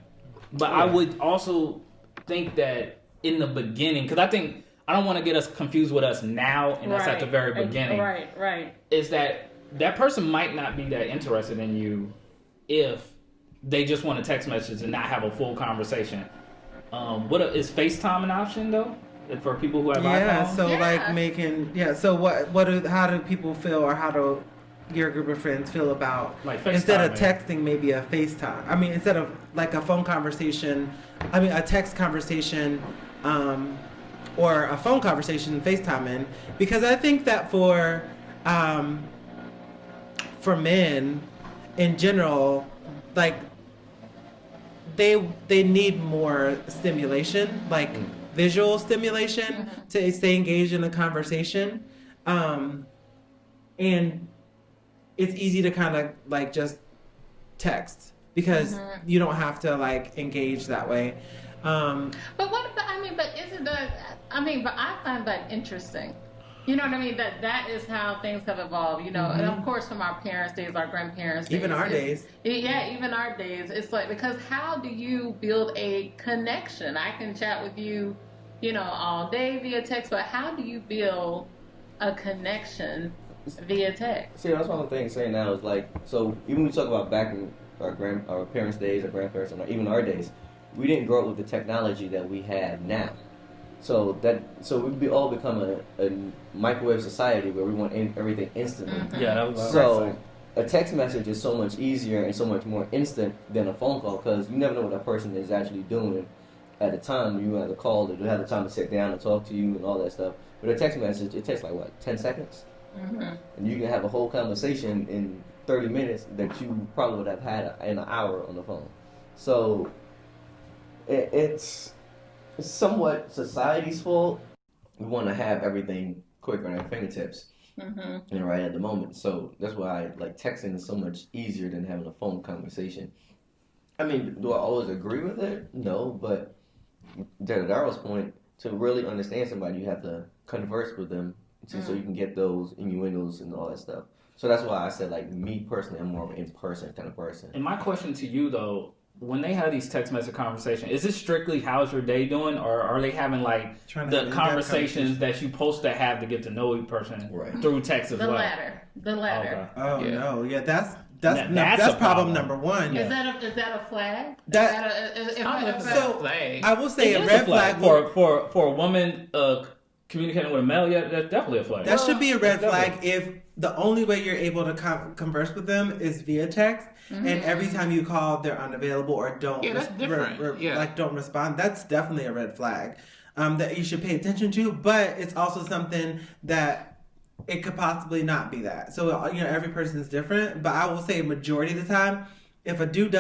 But I would also think that in the beginning, because I don't want to get us confused with us now and us at the very beginning. Right. Is that person might not be that interested in you if they just want a text message and not have a full conversation. Is FaceTime an option though for people who have iPhones? How do people feel, or how do your group of friends feel about, like, FaceTime, instead of texting, maybe a FaceTime? I mean, instead of like a phone conversation, a text conversation, or a phone conversation, FaceTiming, because I think that for men in general, like, they need more stimulation, like visual stimulation, to stay engaged in a conversation, and it's easy to kind of like just text, because you don't have to like engage that way. But what about? But isn't that? But I find that interesting. You know what I mean? That is how things have evolved, you know. And of course, from our parents' days, our grandparents' days. Even our days. Even our days. It's like, because how do you build a connection? I can chat with you, all day via text, but how do you build a connection via text? See, that's one of the things saying now is like, so even when we talk about back in our parents' days, our grandparents, and even our days, we didn't grow up with the technology that we have now. So we all become a microwave society where we want everything instantly. Yeah, that was so a text message is so much easier and so much more instant than a phone call, because you never know what that person is actually doing at the time you have the call, or they have the time to sit down and talk to you and all that stuff. But a text message, it takes like 10 seconds, and you can have a whole conversation in 30 minutes that you probably would have had in an hour on the phone. So it's somewhat society's fault. We want to have everything quicker on our fingertips and right at the moment. So that's why like texting is so much easier than having a phone conversation. I mean, do I always agree with it? No, but to Daryl's point, to really understand somebody, you have to converse with them so you can get those innuendos and all that stuff. So that's why I said, like, me personally, I'm more of an in-person kind of person. And my question to you though, when they have these text message conversations, is it strictly how's your day doing, or are they having like the conversations that you supposed to have to get to know a person through text as well? The latter. Okay. Oh no, yeah, that's That's problem number one. Is that a flag? I will say a red flag for a woman communicating with a male. Yeah, that's definitely a flag. That should be a red flag if the only way you're able to converse with them is via text, and every time you call, they're unavailable or don't don't respond. That's definitely a red flag that you should pay attention to. But it's also something that it could possibly not be that. So every person is different. But I will say, majority of the time, if a dude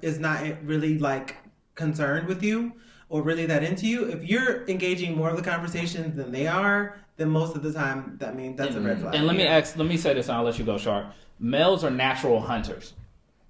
is not really like concerned with you or really that into you, if you're engaging more of the conversations than they are, then most of the time that means that's a red flag. And let me say this, and I'll let you go, Sharp. Males are natural hunters.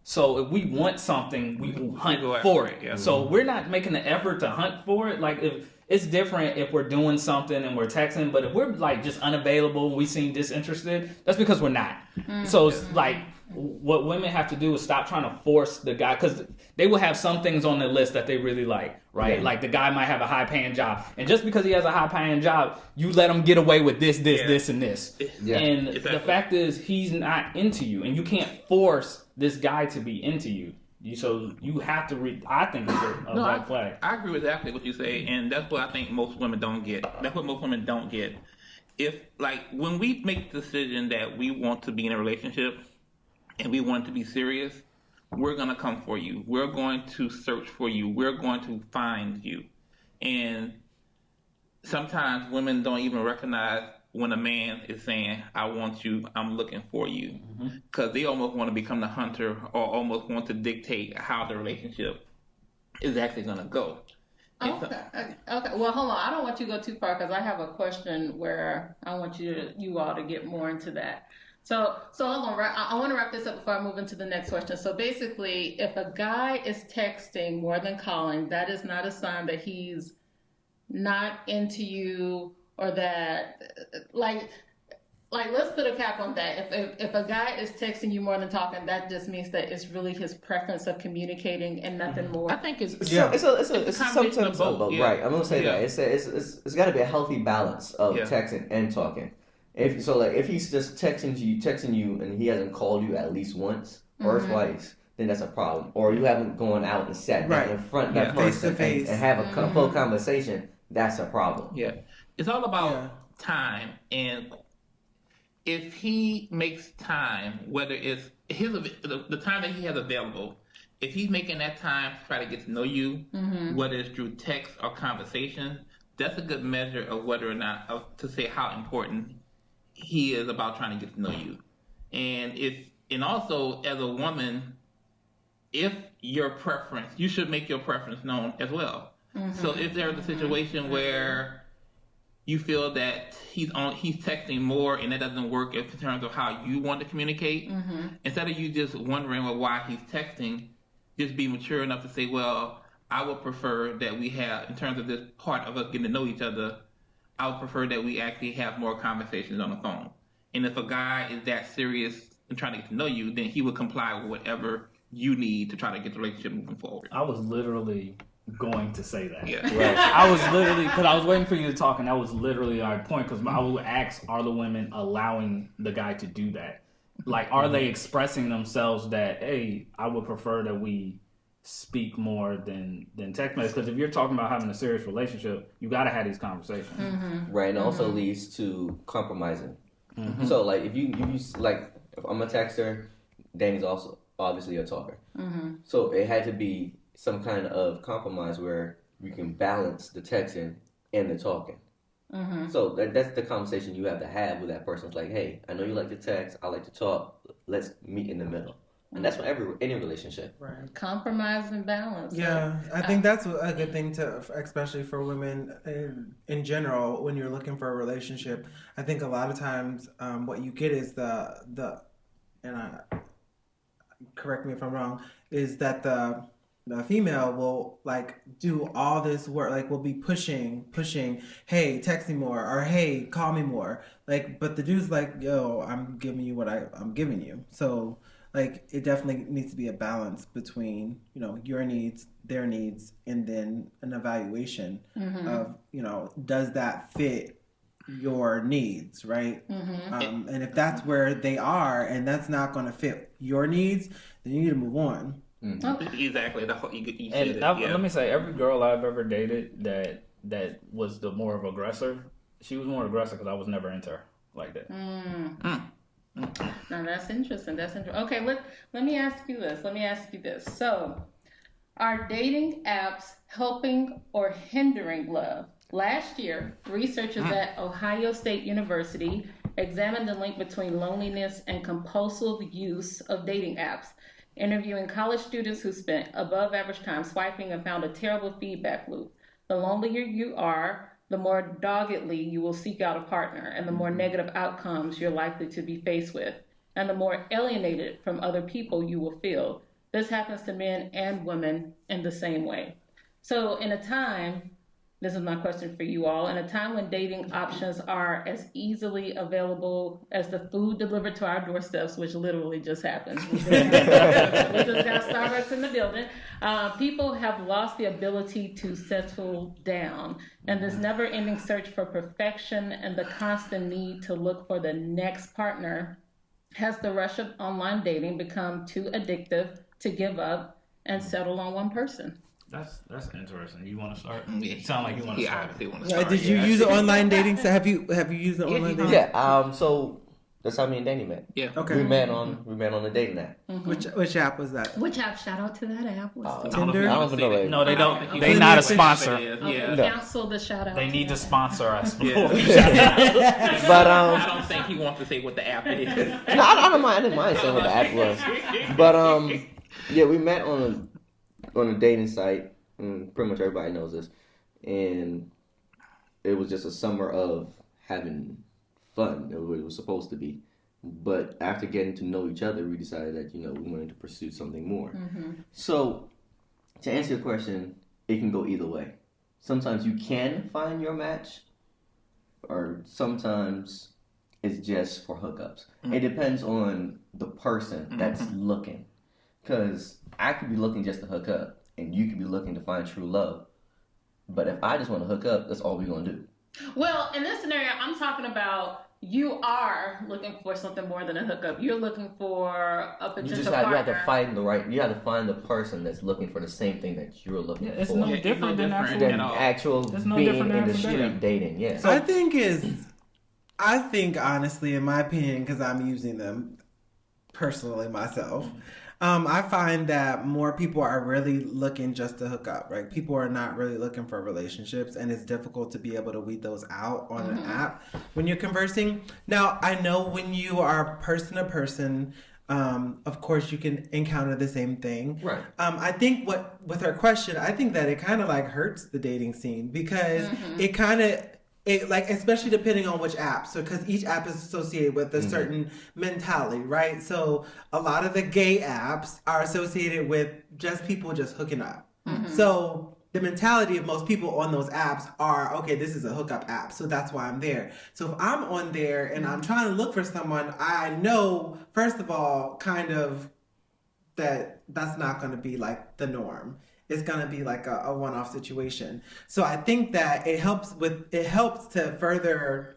So if we want something, we will hunt for it. Yeah. So we're not making the effort to hunt for it. Like, if it's different if we're doing something and we're texting, but if we're like just unavailable, we seem disinterested, that's because we're not. So it's like, what women have to do is stop trying to force the guy, because they will have some things on their list that they really like, right? Like the guy might have a high-paying job, and just because he has a high-paying job, you let him get away with this, and this. Yeah. And the fact is, he's not into you, and you can't force this guy to be into you. So you have to I think it's a black flag. I agree with exactly what you say, and that's what I think most women don't get. That's what most women don't get. If, like, when we make the decision that we want to be in a relationship and we want it to be serious, we're going to come for you. We're going to search for you. We're going to find you. And sometimes women don't even recognize when a man is saying, I want you, I'm looking for you. Because they almost want to become the hunter, or almost want to dictate how the relationship is actually going to go. Okay. Well, hold on. I don't want you to go too far, because I have a question where I want you all to get more into that. So hold on. I want to wrap this up before I move into the next question. So basically, if a guy is texting more than calling, that is not a sign that he's not into you, or that, like let's put a cap on that. If a guy is texting you more than talking, that just means that it's really his preference of communicating and nothing more. I think it's sometimes of both. Right. I'm gonna say that it's got to be a healthy balance of texting and talking. If he's just texting you, and he hasn't called you at least once or twice, then that's a problem. Or you haven't gone out and sat down in front of that person and have a full conversation. That's a problem. Yeah, it's all about time, and if he makes time, whether it's the time that he has available, if he's making that time to try to get to know you, whether it's through text or conversation, that's a good measure of whether or not to say how important he is about trying to get to know you. And also as a woman, if your preference, you should make your preference known as well. So if there's a situation where you feel that he's texting more and that doesn't work in terms of how you want to communicate, instead of you just wondering why he's texting, just be mature enough to say, well, I would prefer that we have, in terms of this part of us getting to know each other, I would prefer that we actually have more conversations on the phone. And if a guy is that serious in trying to get to know you, then he would comply with whatever you need to try to get the relationship moving forward. I was literally going to say that. Yeah. Right. I was literally, because I was waiting for you to talk, and that was literally our point, because I would ask, are the women allowing the guy to do that? Like, are they expressing themselves that, hey, I would prefer that we speak more than text message? Because if you're talking about having a serious relationship, you got to have these conversations. Right, and it also leads to compromising. So, like, if I'm a texter, Danny's also obviously a talker. So it had to be some kind of compromise where we can balance the texting and the talking. So that's the conversation you have to have with that person. It's like, hey, I know you like to text, I like to talk, let's meet in the middle. And that's for any relationship. Right. Compromise and balance. Yeah, I think that's a good thing especially for women in general, when you're looking for a relationship. I think a lot of times what you get is correct me if I'm wrong, is that the female will like do all this work, like will be pushing, hey, text me more, or hey, call me more. Like, but the dude's like, yo, I'm giving you what I'm giving you. So like, it definitely needs to be a balance between, your needs, their needs, and then an evaluation of, does that fit your needs, right? And if that's where they are and that's not going to fit your needs, then you need to move on. Exactly. Let me say, every girl I've ever dated that was the more of aggressor, she was more aggressive because I was never into her like that. Now that's interesting. Okay, let me ask you this. So, are dating apps helping or hindering love? Last year, researchers at Ohio State University examined the link between loneliness and compulsive use of dating apps. interviewing college students who spent above average time swiping and found a terrible feedback loop. The lonelier you are, the more doggedly you will seek out a partner, and the more negative outcomes you're likely to be faced with, and the more alienated from other people you will feel. This happens to men and women in the same way. So in a time, this is my question for you all, in a time when dating options are as easily available as the food delivered to our doorsteps, which literally just happened. We just got Starbucks in the building. People have lost the ability to settle down. And this never-ending search for perfection and the constant need to look for the next partner has the rush of online dating become too addictive to give up and settle on one person. That's interesting. You want to start? Yeah. You sound like you want to start. I want to start. Did you use an online dating site? Have you used an online dating? Yeah. So that's how me and Danny met. Yeah. Okay. We met on the dating app. Which app was that? Which app? Shout out to that app. Tinder? I don't even know that. No, they don't. think They you- not a Which app sponsor. it is, Okay, Yeah. No. cancel the shout out. They need to sponsor us. Yeah. But I don't think he wants to say what the app is. no, I don't mind. I didn't mind saying what the app was. But yeah, we met on a dating site. And pretty much everybody knows this, and it was just a summer of having fun. It was supposed to be, but after getting to know each other, we decided that we wanted to pursue something more. So, to answer your question, it can go either way. Sometimes you can find your match, or sometimes it's just for hookups. It depends on the person that's looking, because I could be looking just to hook up, and you could be looking to find true love. But if I just want to hook up, that's all we're going to do. Well, in this scenario, I'm talking about you are looking for something more than a hookup. You're looking for a potential partner. You have to find you have to find the person that's looking for the same thing that you're looking It's for. no Yeah, different than different. actual. Than actual It's no being different than in the actual street dating. dating. Yeah. I think honestly, in my opinion, because I'm using them personally myself, I find that more people are really looking just to hook up, right? People are not really looking for relationships, and it's difficult to be able to weed those out on an app when you're conversing. Now, I know when you are person to person, of course you can encounter the same thing. Right. I think with her question, I think that it kind of like hurts the dating scene because it like, especially depending on which app. So, because each app is associated with a certain mentality, right? So, a lot of the gay apps are associated with just people just hooking up. So, the mentality of most people on those apps are, okay, this is a hookup app, so that's why I'm there. So, if I'm on there and I'm trying to look for someone, I know, first of all, kind of that's not going to be like the norm. It's going to be like a one-off situation. So I think that it helps to further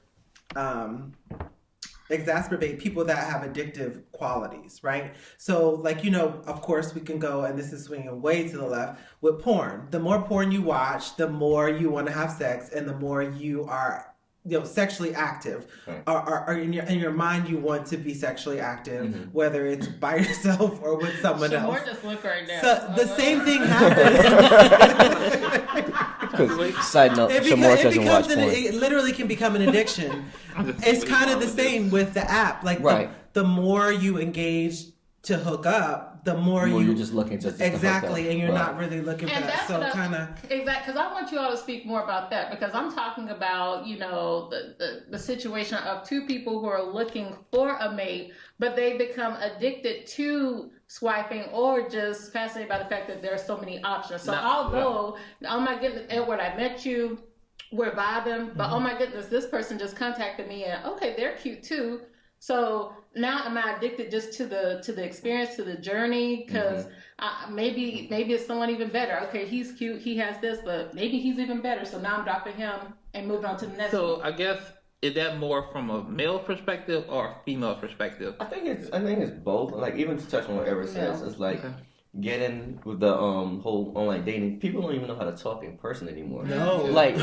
exacerbate people that have addictive qualities, right? So like, of course we can go, and this is swinging way to the left, with porn. The more porn you watch, the more you want to have sex, and the more you are sexually active, or in your mind you want to be sexually active, whether it's by yourself or with someone else. More just look right now. So the same thing happens. Side note, Morge doesn't watch porn. It literally can become an addiction. It's kind of the same with the app. Like the more you engage to hook up, the more you're just looking to exactly, and you're not really looking for that. So kind of exactly, because I want you all to speak more about that, because I'm talking about the situation of two people who are looking for a mate, but they become addicted to swiping or just fascinated by the fact that there are so many options. So although, oh my goodness, Edward, I met you, we're vibing, but oh my goodness, this person just contacted me, and okay, they're cute too. So now am I addicted just to the experience, to the journey? Because maybe it's someone even better. Okay, he's cute, he has this, but maybe he's even better. So now I'm dropping him and moving on to the next one. So I guess, is that more from a male perspective or a female perspective? I think it's both. Like, even to touch on what Ever says, it's like getting with the whole online dating. People don't even know how to talk in person anymore. No, like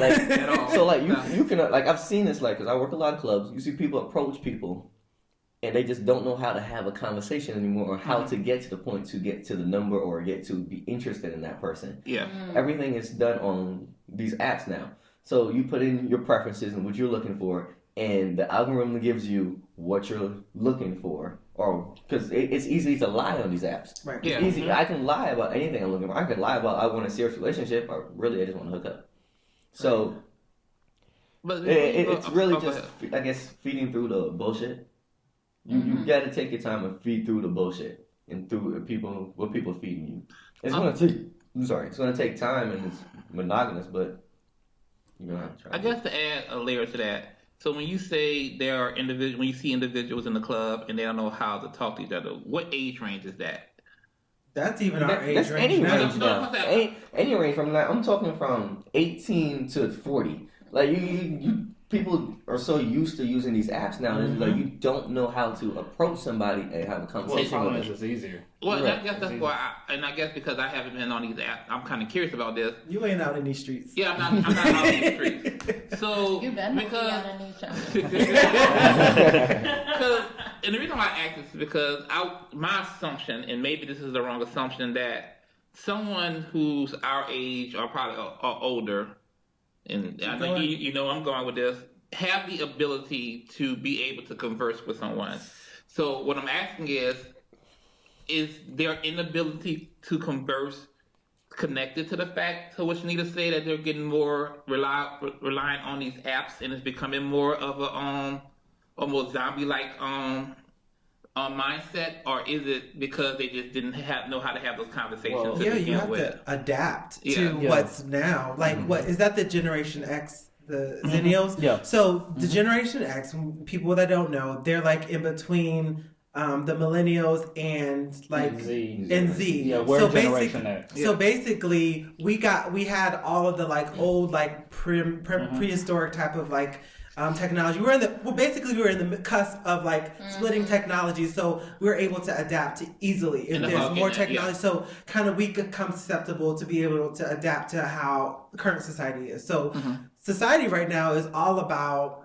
so like you can like, I've seen this, like, because I work a lot of clubs. You see people approach people, and they just don't know how to have a conversation anymore, or how to get to the point to get to the number or get to be interested in that person. Yeah. Everything is done on these apps now. So you put in your preferences and what you're looking for, and the algorithm gives you what you're looking for, or because it's easy to lie on these apps. Right. Yeah. It's easy. I can lie about anything I'm looking for. I can lie about I want a serious relationship, or really I just want to hook up. So But it's really just, I guess, feeding through the bullshit. You got to take your time and feed through the bullshit and through what people are feeding you. It's gonna take. I'm sorry. It's gonna take time and it's monogamous, but you're gonna have to try. I guess to add a layer to that. So when you say there are individuals, when you see individuals in the club and they don't know how to talk to each other, what age range is that? That's even our age That's range any now. range now. Any range from that. I'm talking from 18 to 40. Like you people are so used to using these apps now. Like you don't know how to approach somebody and have a Well, the conversation problem with is them. it's easier. Well, Right. I guess that's why, I guess because I haven't been on these apps, I'm kind of curious about this. You ain't out in these streets. Yeah, I'm not out in the streets. So You better not be because underneath y'all. because and the reason why I ask this is because my assumption, and maybe this is the wrong assumption, that someone who's our age or probably or older, and I know you know I'm going with this, have the ability to be able to converse with someone. So what I'm asking is their inability to converse connected to the fact to which Nita said that they're getting more reliant on these apps and it's becoming more of a almost zombie-like mindset, or is it because they just didn't know how to have those conversations? Well, to Yeah, begin you have with? to adapt to Yeah. what's now. Like, what is that? The Generation X, the Zennials. Yeah. So the Generation X, people that don't know, they're like in between the Millennials and like Z. and Z. Yeah, we're so Generation X. So basically, we had all of the like old like prehistoric type of like technology. We were in the cusp of like splitting technology, so we were able to adapt easily. If And there's about more getting it, technology, so kind of we become susceptible to be able to adapt to how current society is. So society right now is all about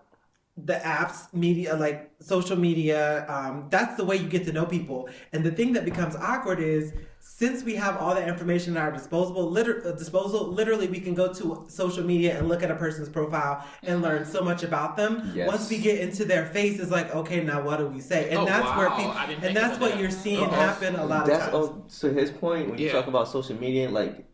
the apps, media, like social media. That's the way you get to know people. And the thing that becomes awkward is, since we have all the information at our disposal, literally we can go to social media and look at a person's profile and learn so much about them. Yes. Once we get into their face, it's like, okay, now what do we say? And Oh, that's where wow. people, I didn't and think that's of what that. you're seeing happen a lot of That's times. to his point when you Yeah. talk about social media, like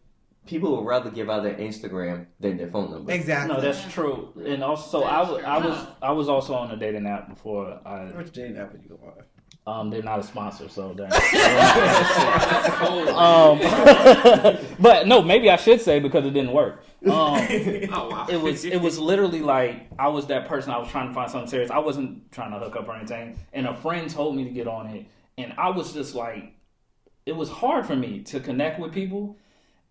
people would rather give out their Instagram than their phone number. Exactly. No, that's true. And also, That's I was also on a dating app before. Which dating app would you go on? They're not a sponsor, so dang. Oh, But no, maybe I should say because it didn't work. wow. It was literally like I was that person. I was trying to find something serious. I wasn't trying to hook up or anything. And a friend told me to get on it, and I was just like, it was hard for me to connect with people.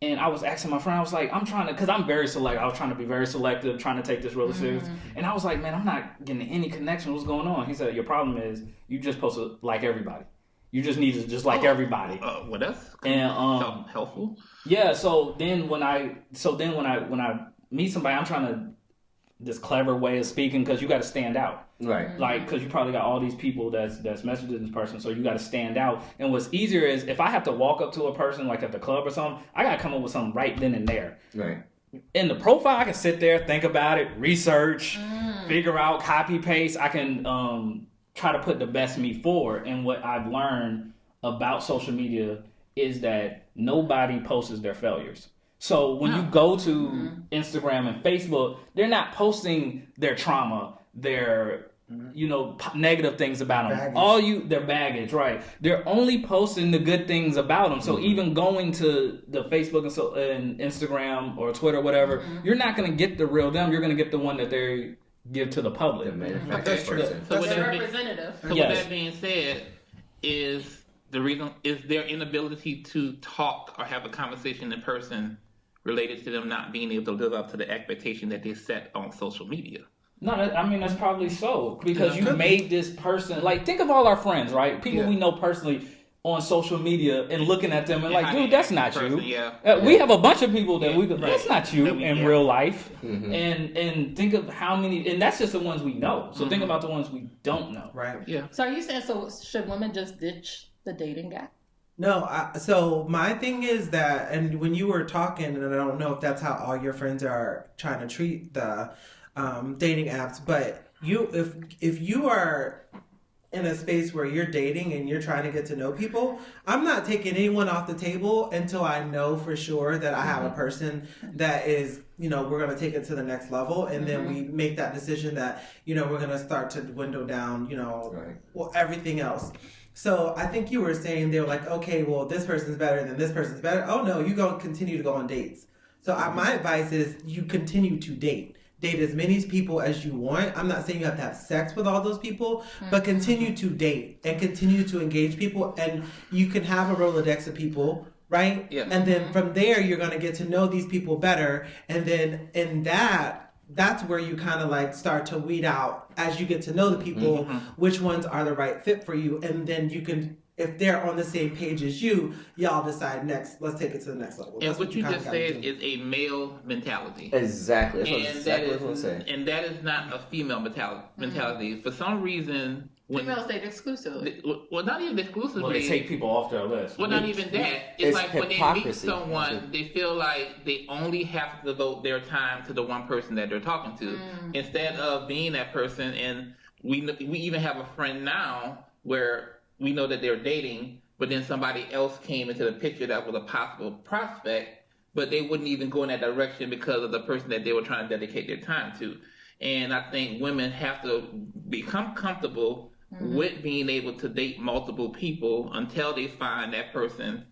And I was asking my friend, I was like, I'm trying to, because I'm very selective. I was trying to be very selective, trying to take this really serious. And I was like, man, I'm not getting any connection. What's going on? He said, your problem is you just supposed to like everybody. You just need to just like everybody. Well, that's And helpful. yeah, so then when I meet somebody, I'm trying to this clever way of speaking because you got to stand out. Right. Like, because you probably got all these people that's messaging this person, so you got to stand out. And what's easier is if I have to walk up to a person like at the club or something, I got to come up with something right then and there. Right. In the profile, I can sit there, think about it, research, figure out, copy paste. I can try to put the best me forward. And what I've learned about social media is that nobody posts their failures. So when you go to Instagram and Facebook, they're not posting their trauma, their negative things about them. Baggage. Their baggage, right? They're only posting the good things about them. So even going to the Facebook and Instagram or Twitter, whatever, you're not going to get the real them. You're going to get the one that they give to the public. The manufactured That's true. person. So with The that being- representative. So Yes. with that being said, is their inability to talk or have a conversation in person related to them not being able to live up to the expectation that they set on social media? No, that's probably so. Because you made this person, like, think of all our friends, right? People we know personally on social media and looking at them and Yeah, like, how dude, they that's act not in you. person, We have a bunch of people that Yeah, that's not you That we- in yeah. real life. Mm-hmm. And think of how many, and that's just the ones we know. So think about the ones we don't know. Right. Yeah. So are you saying, should women just ditch the dating guy? No, so my thing is that, and when you were talking, and I don't know if that's how all your friends are trying to treat the dating apps, but if you are in a space where you're dating and you're trying to get to know people, I'm not taking anyone off the table until I know for sure that I have a person that is, you know, we're going to take it to the next level. And then we make that decision that, you know, we're going to start to dwindle down, you know, well, everything else. So I think you were saying they were like, okay, well, this person's better than this person's better. Oh, no, you go continue to go on dates. So my advice is you continue to date. Date as many people as you want. I'm not saying you have to have sex with all those people, but continue to date and continue to engage people. And you can have a Rolodex of people, right? Yeah. And then from there, you're going to get to know these people better. And then in that's where you kind of like start to weed out as you get to know the people, which ones are the right fit for you. And then you can, if they're on the same page as you, y'all decide next, let's take it to the next level. And what you just said is a male mentality. Exactly. That's exactly what I was saying. And that is not a female mentality. For some reason, when females date exclusively. Well, not even exclusively. Well, they take people off their list. Well, not even that. It's like when they meet someone, they feel like they only have to devote their time to the one person that they're talking to, instead of being that person. And we even have a friend now where we know that they're dating, but then somebody else came into the picture that was a possible prospect, but they wouldn't even go in that direction because of the person that they were trying to dedicate their time to. And I think women have to become comfortable with being able to date multiple people until they find that person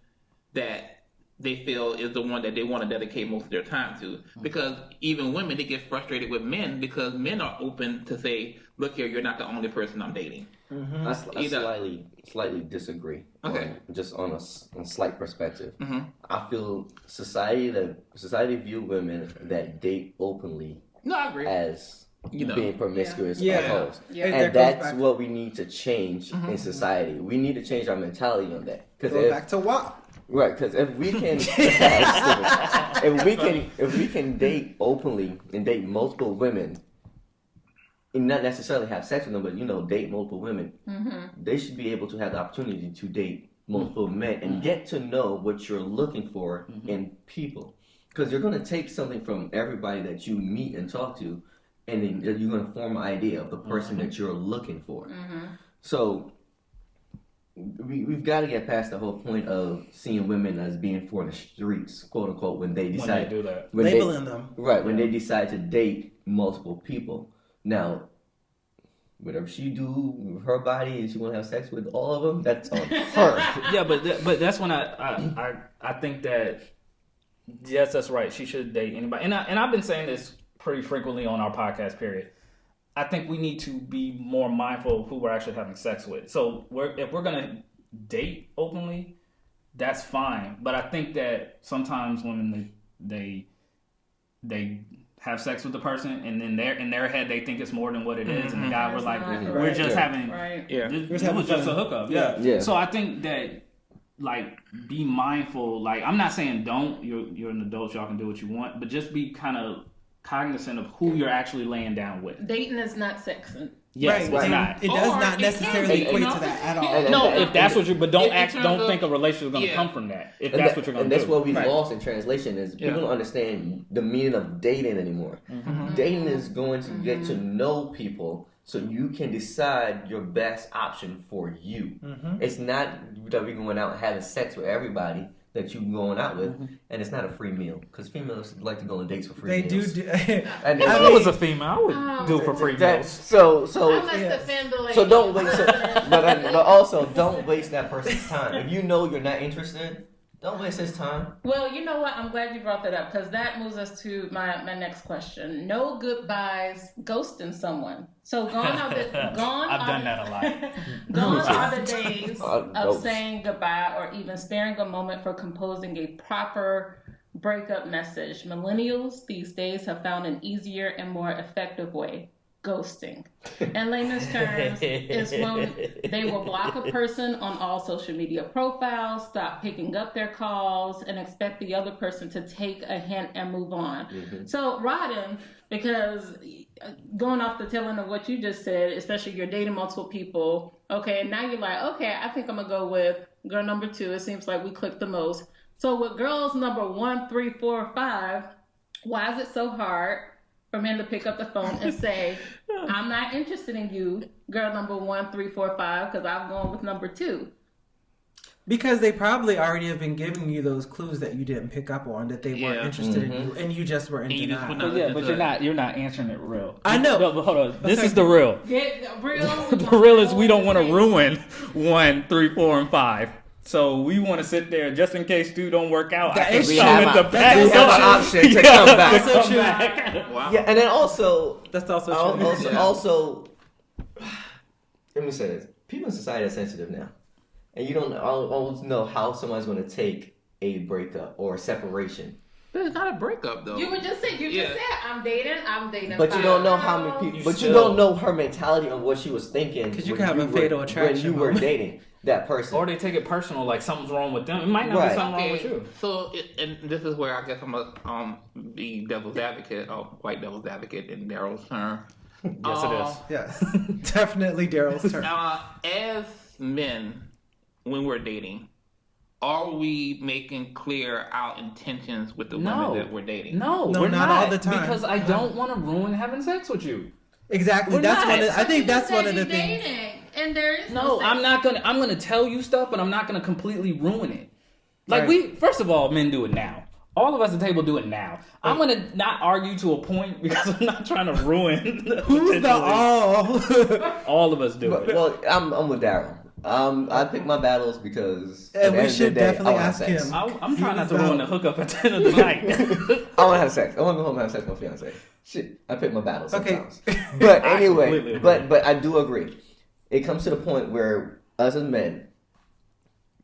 that they feel is the one that they want to dedicate most of their time to. Because even women, they get frustrated with men because men are open to say, look here, you're not the only person I'm dating. I slightly disagree. Okay. Just on a slight perspective. I feel society view women that date openly No, I agree. as being promiscuous Yeah. opposed. Yeah. And that's what we need to change in society. We need to change our mentality on that. Go back to WAP. Right, because if we can, if we can date openly and date multiple women, and not necessarily have sex with them, but date multiple women, they should be able to have the opportunity to date multiple men and get to know what you're looking for in people, because you're going to take something from everybody that you meet and talk to, and then you're going to form an idea of the person that you're looking for. So we've got to get past the whole point of seeing women as being for the streets, quote unquote, when they decide do that, labeling them, right? When they decide to date multiple people. Now, whatever she do with her body and she want to have sex with all of them, that's on her. Yeah, but that's when I think that yes, that's right. She should date anybody, and I've been saying this pretty frequently on our podcast. Period. I think we need to be more mindful of who we're actually having sex with. So if we're gonna date openly, that's fine. But I think that sometimes women they have sex with the person, and then in their head they think it's more than what it is, and the guy was like, we're just having it was just a hookup. Yeah. So I think that be mindful. I'm not saying don't. You're an adult. Y'all can do what you want, but just be kind of cognizant of who you're actually laying down with. Dating is not sex. Yes, right. It's not. It does not necessarily equate to that at all. No, if that's what but don't think a relationship is going to come from that. If that's what you're going to do. And that's what we lost in translation is people don't understand the meaning of dating anymore. Dating is going to get to know people so you can decide your best option for you. It's not that we're going out and having sex with everybody that you're going out with, and it's not a free meal, because females like to go on dates for free meals. They do. And if I was a female, I would do it for free meals. So don't waste but also don't waste that person's time. If you know you're not interested, don't waste his time. Well, you know what? I'm glad you brought that up, because that moves us to my next question. No goodbyes ghosting someone. So gone are the I've done that a lot. Gone are the days of saying goodbye or even sparing a moment for composing a proper breakup message. Millennials these days have found an easier and more effective way. Ghosting. In layman's terms, is when they will block a person on all social media profiles, stop picking up their calls, and expect the other person to take a hint and move on. So, Rodden, because going off the tail end of what you just said, especially you're dating multiple people, okay, now you're like, okay, I think I'm going to go with girl number 2. It seems like we clicked the most. So with girls number 1, 3, 4, 5, why is it so hard for men to pick up the phone and say, I'm not interested in you, girl number 1, 3, 4, 5, because I'm going with number 2. Because they probably already have been giving you those clues that you didn't pick up on, that they weren't interested in you, and you just were in And you just denial. went But you're not answering it real. I know. No, but hold on. This is the real. Get real. The real is we don't want to ruin 1, 3, 4, and 5. So we want to sit there just in case two don't work out. That I can is show true. them the back. We have an option to come back. Also true. Wow. Yeah, and then also, That's also true. also, let me say this: people in society are sensitive now, and you don't always know how someone's going to take a breakup or a separation. But it's not a breakup though. You were just saying, just said, I'm dating. But you don't know how many people. But you don't know her mentality on what she was thinking. Because you when can have a fatal attraction when you were moment. dating that person. Or they take it personal, like something's wrong with them. It might not be something wrong with you. So, and this is where I guess I'm gonna be devil's advocate, or white devil's advocate in Daryl's term. Yes, it is. Yes, definitely Daryl's turn. As men, when we're dating, are we making clear our intentions with the women that we're dating? No, No, we're not all the time. Because I don't want to ruin having sex with you. Exactly. We're That's not. one. I think that's one of the you're things. dating, and there is No, sex. I'm not gonna. I'm gonna tell you stuff, but I'm not gonna completely ruin it. Like Right. first of all, men do it now. All of us at the table do it now. I'm gonna not argue to a point because I'm not trying to ruin. Who's the all? All of us do But, it. well, I'm with Daryl. I pick my battles because And at the we end of should the day, definitely I wanna ask have sex. him. I'm trying not to He's ruin the out. hookup at the end of the night. I want to have sex. I want to go home and have sex with my fiance. Shit, I pick my battles Okay. sometimes. But I anyway, completely agree. but I do agree. It comes to the point where us as men,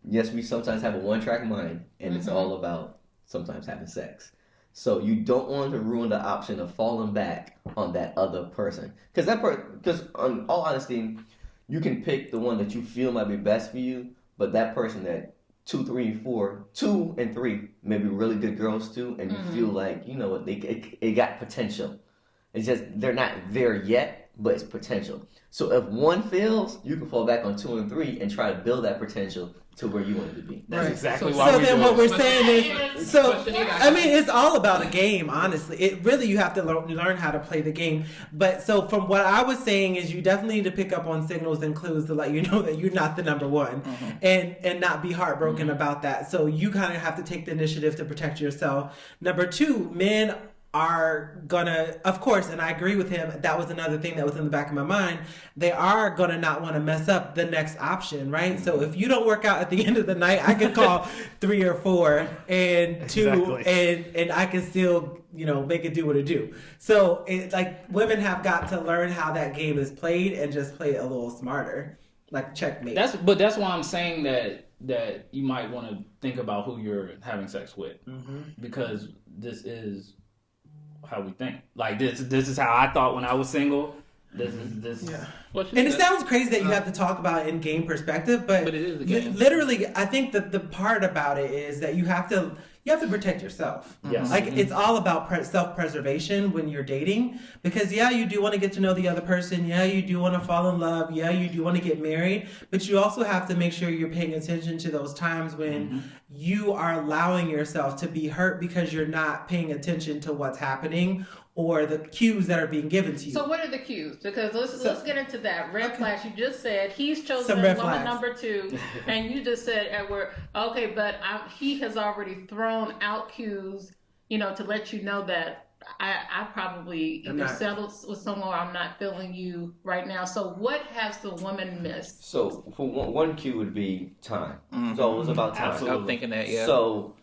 yes, we sometimes have a one-track mind, and it's all about sometimes having sex. So you don't want to ruin the option of falling back on that other person, because in all honesty, you can pick the one that you feel might be best for you, but that person that 2, and 3 may be really good girls too, and you feel like, you know what, it got potential. It's just they're not there yet, but it's potential. So if one fails, you can fall back on 2 and 3 and try to build that potential to where you want it to be. That's exactly So why So we then do what it. we're saying is, so Question you got. I mean, it's all about a game, honestly. It really, you have to learn how to play the game. But so from what I was saying is, you definitely need to pick up on signals and clues to let you know that you're not the number one, and not be heartbroken about that. So you kind of have to take the initiative to protect yourself. Number 2, men are gonna, of course, and I agree with him, that was another thing that was in the back of my mind, they are gonna not want to mess up the next option, right? So if you don't work out at the end of the night, I can call 3 or 4 and 2 Exactly. and I can still, make it do what it do. So it, like, women have got to learn how that game is played and just play it a little smarter, like checkmate. That's why I'm saying that you might want to think about who you're having sex with, because this is how we think. Like this is how I thought when I was single. This. Yeah. What And it sounds crazy that you have to talk about it in game perspective, but it is a game. Literally, I think that the part about it is that you have to protect yourself. Yes. Like it's all about self-preservation when you're dating, because you do want to get to know the other person. Yeah, you do want to fall in love. Yeah, you do want to get married, but you also have to make sure you're paying attention to those times when you are allowing yourself to be hurt because you're not paying attention to what's happening or the cues that are being given to you. So what are the cues? Because let's get into that. Red flags. You just said he's chosen Some red woman flags. number 2, and you just said, Edward, okay, but he has already thrown out cues, to let you know that I probably either settled with someone or I'm not feeling you right now. So what has the woman missed? So for one cue would be time. So it was about time. Absolutely. I'm thinking that, yeah. So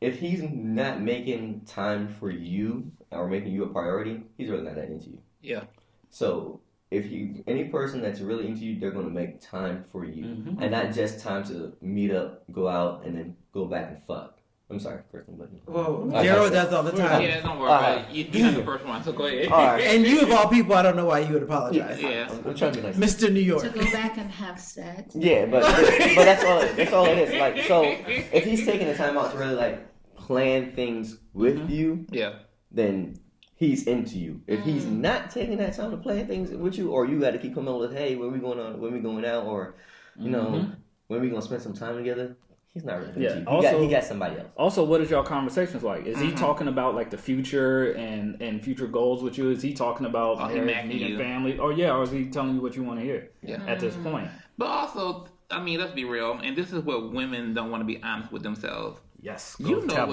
if he's not making time for you or making you a priority, he's really not that into you. Yeah. So if any person that's really into you, they're going to make time for you, and not just time to meet up, go out, and then go back and fuck. I'm sorry, Kristen, but Well, I Daryl have does all the time. Yeah, don't worry about it. You're not the first one, so go ahead. all right. And you of all people, I don't know why you would apologize. Yeah. I'm trying to be nice. Mr. New York. To go back and have sex. Yeah, but that's all it is. Like, so if he's taking the time out to really like plan things with you, Yeah. then he's into you. If he's not taking that time to plan things with you, or you got to keep coming up with, hey, when we going out, or when we gonna spend some time together, He's not really Yeah, cheap. also- He got somebody else. Also, what is y'all conversations like? Is he talking about like the future and future goals with you? Is he talking about Oh, he marriage, macking meeting you. family? Or is he telling you what you want to hear? Yeah. At this point, But also, I mean, let's be real, and this is where women don't want to be honest with themselves. yes. You know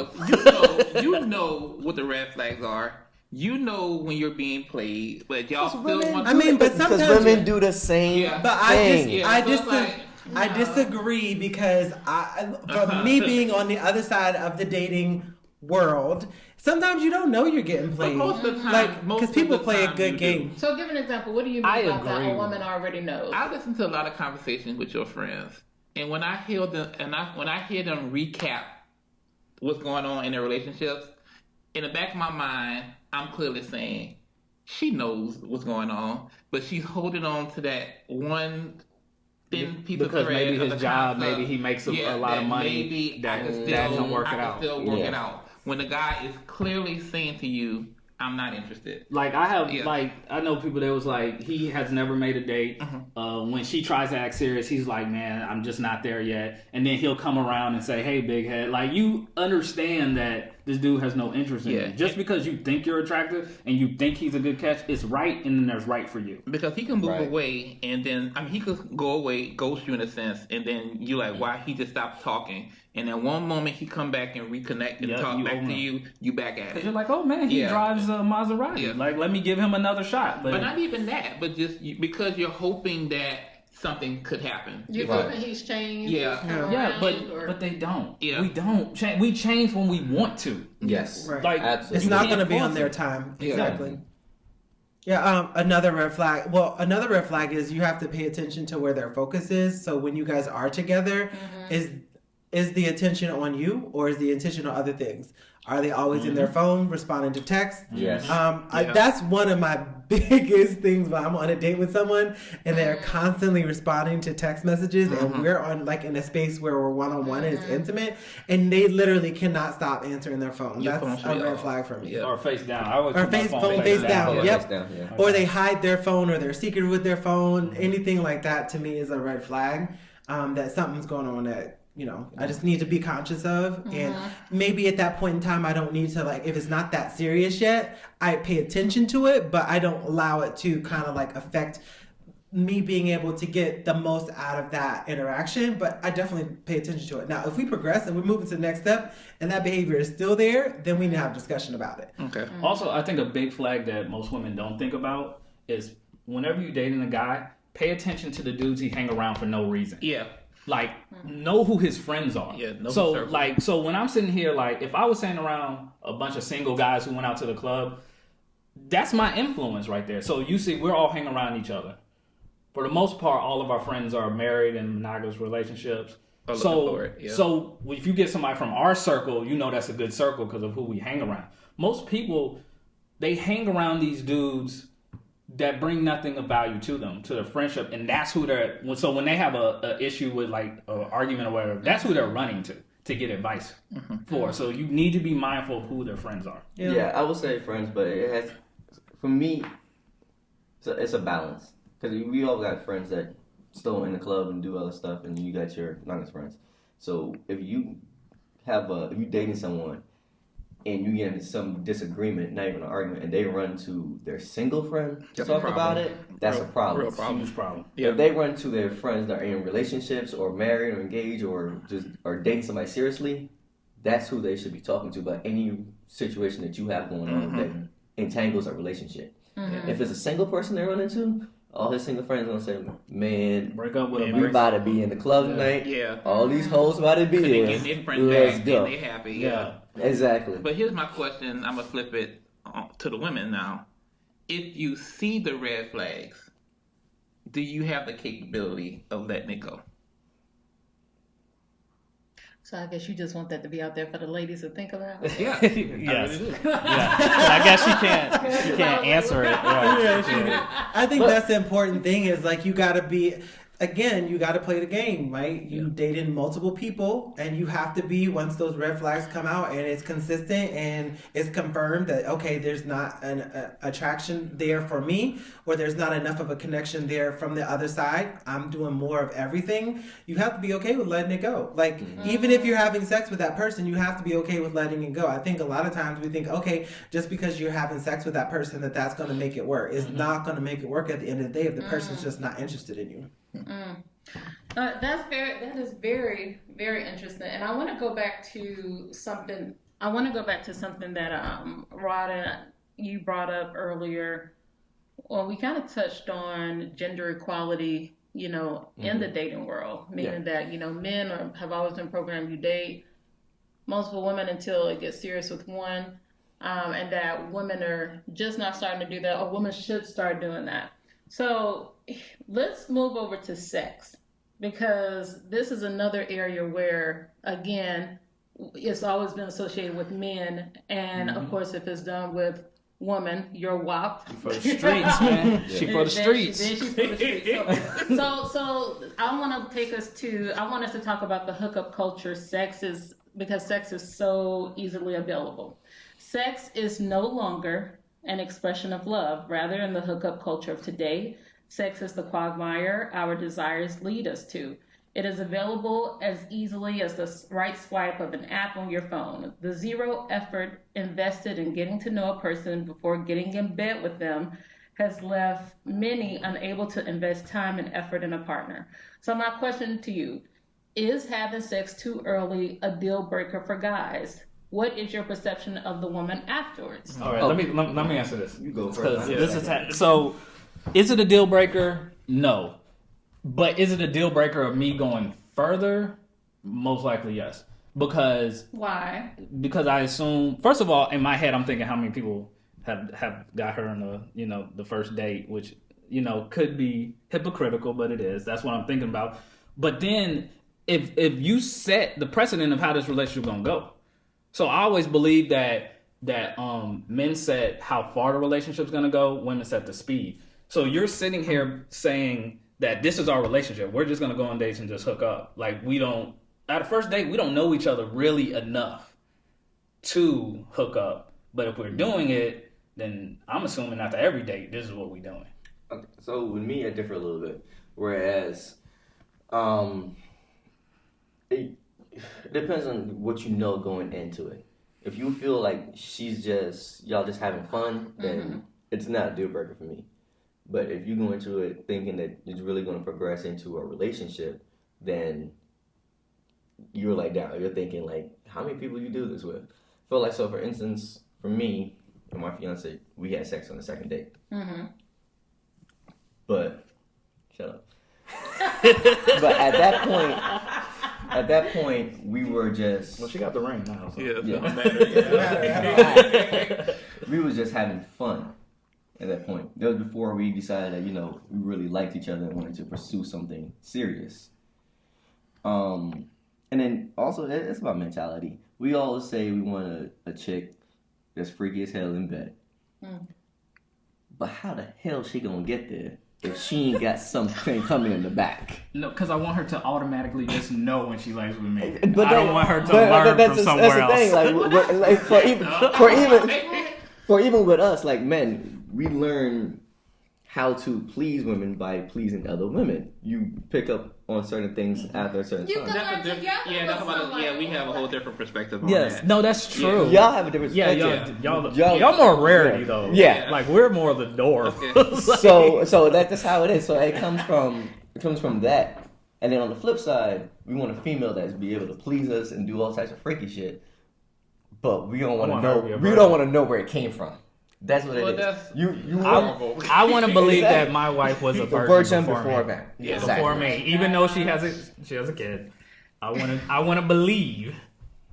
what the red flags are. You know when you're being played, but y'all still want to. I mean, but Because sometimes women do the same Yeah. But thing. I disagree because from me being on the other side of the dating world, sometimes you don't know you're getting But played. most of the time, Like, most because of people the play a time good you game. do. So give an example. What do you mean I about that? agree. A woman already knows. I listen to a lot of conversations with your friends, and when I hear them, when I hear them recap what's going on in their relationships, in the back of my mind, I'm clearly saying she knows what's going on, but she's holding on to that one thin piece Because of thread maybe of his the job, concept. maybe he makes a lot that of money. Maybe that I can can work it out. Still work Yeah. it out. When the guy is clearly saying to you, "I'm not interested." Like I have, Yeah. like I know people that was like he has never made a date. When she tries to act serious, he's like, "Man, I'm just not there yet." And then he'll come around and say, "Hey, big head." Like you understand that this dude has no interest in Yeah. you. Just because you think you're attractive and you think he's a good catch, it's right, and then there's right for you. Because he can move Right. away, and then he could go away, ghost you in a sense, and then you like, why he just stopped talking, and then one moment he come back and reconnect and Yeah, talk you back own to him. you, you back at Because it. you're like, "Oh man, he Yeah. drives a Maserati. Yeah. Like, let me give him another shot." But not even that, but just because you're hoping that something could happen. You Right. hoping he's changed? Yeah. he's come Yeah, around, or- but they don't. Yeah. We don't change. We change when we want to. Yes. Right. Like Absolutely. It's you not can't going to be force on their it. time. Yeah. Exactly. Yeah, another red flag. Well, another red flag is you have to pay attention to where their focus is. So when you guys are together, is the attention on you or is the attention on other things? Are they always in their phone responding to texts? Yes. That's one of my biggest things when I'm on a date with someone and they're constantly responding to text messages and we're on like in a space where we're one-on-one and it's intimate and they literally cannot stop answering their phone. Your That's phone a should be red off. flag for me. Yeah. Or face down. I always Or put my face phone face down. Yeah, Yep. face down, yeah. Or they hide their phone or they're secret with their phone. Anything like that to me is a red flag. That something's going on that, I just need to be conscious of. And maybe at that point in time, I don't need to, like, if it's not that serious yet, I pay attention to it, but I don't allow it to kind of like affect me being able to get the most out of that interaction. But I definitely pay attention to it. Now, if we progress and we're moving to the next step and that behavior is still there, then we need to have a discussion about it. Okay. Also, I think a big flag that most women don't think about is whenever you're dating a guy, pay attention to the dudes he hang around for no reason. Yeah. Like, know who his friends are. Yeah, know his so, circle. so when I'm sitting here, like, if I was sitting around a bunch of single guys who went out to the club, that's my influence right there. So you see, we're all hanging around each other. For the most part, all of our friends are married in monogamous relationships. Or looking for it, yeah. So if you get somebody from our circle, you know that's a good circle because of who we hang around. Most people, they hang around these dudes that bring nothing of value to them, to their friendship, and that's who they're. So when they have a issue with like an argument or whatever, that's who they're running to get advice for. So you need to be mindful of who their friends are. Yeah, I would say friends, but it has, for me, it's a balance. Because we all got friends that still in the club and do other stuff, and you got your non friends. So if you if you dating someone and you get into some disagreement, not even an argument, and they run to their single friend to That's a talk problem. about it, that's a problem. Real problem. Huge problem. Yeah. If they run to their friends that are in relationships or married or engaged or just are dating somebody seriously, that's who they should be talking to about any situation that you have going on that entangles a relationship. If it's a single person they run into, all his single friends gonna say, "Man, Break up with Yeah, them. we about to be in the club tonight. Yeah. All these hoes about to be They here. get their friend Let's back go." and they happy. Yeah. Exactly. But here's my question. I'm gonna flip it to the women now. If you see the red flags, do you have the capability of letting it go? So I guess you just want that to be out there for the ladies to think about. Yeah. Yes. I guess she can't answer it. Right. I think that's the important thing is like you gotta be again, you got to play the game, right? You dated multiple people, and you have to be, once those red flags come out and it's consistent and it's confirmed that, okay, there's not an attraction there for me, or there's not enough of a connection there from the other side, I'm doing more of everything, you have to be okay with letting it go. Like, even if you're having sex with that person, you have to be okay with letting it go. I think a lot of times we think, okay, just because you're having sex with that person, that's going to make it work. It's not going to make it work at the end of the day if the person's just not interested in you. That is very, very interesting. And I want to go back to something. That Rada, you brought up earlier. Well, we kind of touched on gender equality, in the dating world, meaning that men have always been programmed to date multiple women until it gets serious with one, and that women are just not starting to do that, or women should start doing that. So let's move over to sex, because this is another area where, again, it's always been associated with men, and of course, if it's done with woman, you're WAP. For the streets, man. She for the streets. She's for the streets. So I want us to talk about the hookup culture. Because sex is so easily available. Sex is no longer an expression of love. Rather, in the hookup culture of today, sex is the quagmire our desires lead us to. It is available as easily as the right swipe of an app on your phone. The zero effort invested in getting to know a person before getting in bed with them has left many unable to invest time and effort in a partner. So my question to you, is having sex too early a deal breaker for guys? What is your perception of the woman afterwards? All right, let me answer this. You go first. So, is it a deal breaker? No. But is it a deal breaker of me going further? Most likely, yes. Because why? Because I assume, first of all, in my head, I'm thinking how many people have got her on the first date, which could be hypocritical, but it is. That's what I'm thinking about. But then, if you set the precedent of how this relationship gonna go, so I always believe that men set how far the relationship's gonna go, women set the speed. So you're sitting here saying that this is our relationship. We're just gonna go on dates and just hook up. Like, at a first date, we don't know each other really enough to hook up. But if we're doing it, then I'm assuming after every date, this is what we're doing. Okay, so with me, I differ a little bit. Whereas, it depends on what you know going into it. If you feel like y'all just having fun, then it's not a deal breaker for me. But if you go into it thinking that it's really going to progress into a relationship, then you're like down. You're thinking like, how many people you do this with? I feel like, so for instance, for me and my fiance, we had sex on the second date. Mm-hmm. But shut up. But at that point, we were just. Well, she got the ring now. So. Yeah. We was just having fun. At that point, that was before we decided that we really liked each other and wanted to pursue something serious. And then also it's about mentality. We always say we want a chick that's freaky as hell in bed. But how the hell is she gonna get there if she ain't got something coming in the back? No, because I want her to automatically just know when she lays with me. But I don't want her to learn from somewhere else. That's the thing. Like, for even with us, like men, we learn how to please women by pleasing other women. You pick up on certain things after a certain time. We have a whole different perspective on yes, that. no, that's true. Y'all have a different perspective. Y'all more rarity though. Yeah, like we're more of the door. Okay. so that's how it is. So it comes from that, and then on the flip side, we want a female that's be able to please us and do all types of freaky shit, but we don't want to know. We don't want to know where it came from. That's what it is. I want to believe that my wife was a virgin before me. Yeah, before me, even though she has a kid. I want to believe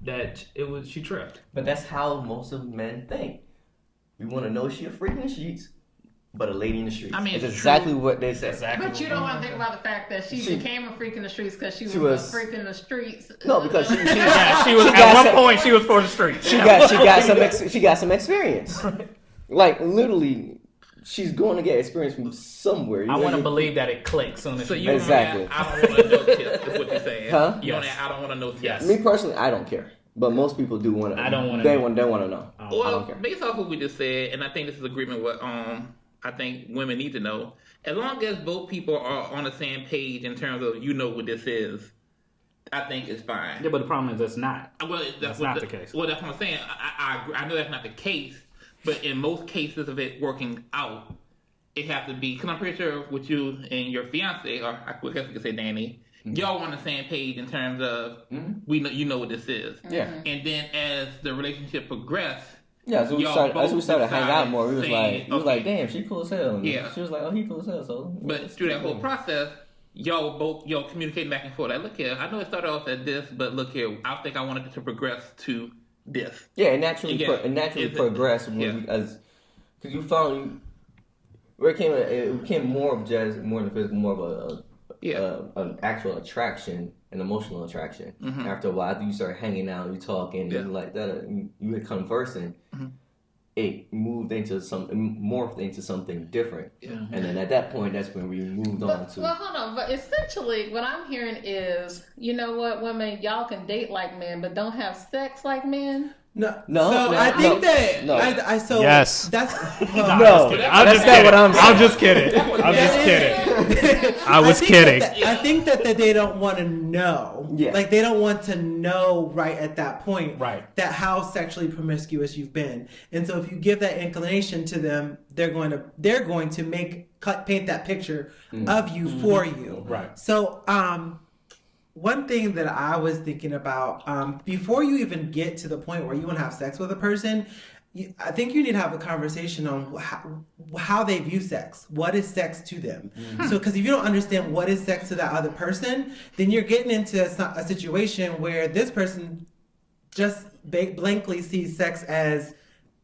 that she tripped. But that's how most of men think. We want to know she a freak in the sheets, but a lady in the streets. I mean, it's exactly what they say. Exactly. But you don't want to think about the fact that she became a freak in the streets because she was a freak in the streets. No, because she was at one point she was for the streets. She got some experience. Like literally, she's going to get experience from somewhere. I want to believe that it clicks soon as So she you Exactly. I don't want to know tips. Is what you're saying? Huh? You Yes. I don't want to know tips. Yes. Me personally, I don't care. But most people do want to. I don't wanna They know. want to know. I Well, don't care. based off what we just said, and I think this is agreement with I think women need to know. As long as both people are on the same page in terms of you know what this is, I think it's fine. Yeah, but the problem is it's not. Well, That's not the case. Well, that's what I'm saying. I agree. I know that's not the case, but in most cases of it working out, it has to be. Because I'm pretty sure with you and your fiance, or I guess we could say Danny, y'all on the same page in terms of we know you know what this is. Yeah. And then as the relationship progressed. Yeah, so as we started hanging out more, we was saying, like, damn, she cool as hell. And Yeah. she was like, oh, he cool as hell. So, But through that whole process, y'all communicating back and forth. Like, look here, I know it started off at this, but look here, I think I wanted it to progress to this. yeah, it naturally, Yeah. progressed Yeah. because you found where it became more than physical, more of an actual attraction, an emotional attraction. After a while, after you start hanging out, you talking, and like that, you were conversing. It morphed into something different. Yeah. And then at that point, that's when we moved on to. Well, hold on. But essentially, what I'm hearing is, you know what, women, y'all can date like men, but don't have sex like men. No, No, so no, I think no, that no. I so Yes. that's No, that's not what I'm saying. I'm just kidding. I'm just kidding. I was kidding. I think that they don't want to know. Yeah. Like they don't want to know right at that point. Right. That how sexually promiscuous you've been, and so if you give that inclination to them, they're going to paint that picture of you for you. Right. So one thing that I was thinking about, before you even get to the point where you want to have sex with a person, I think you need to have a conversation on how they view sex. What is sex to them? So, because if you don't understand what is sex to that other person, then you're getting into a situation where this person just blankly sees sex as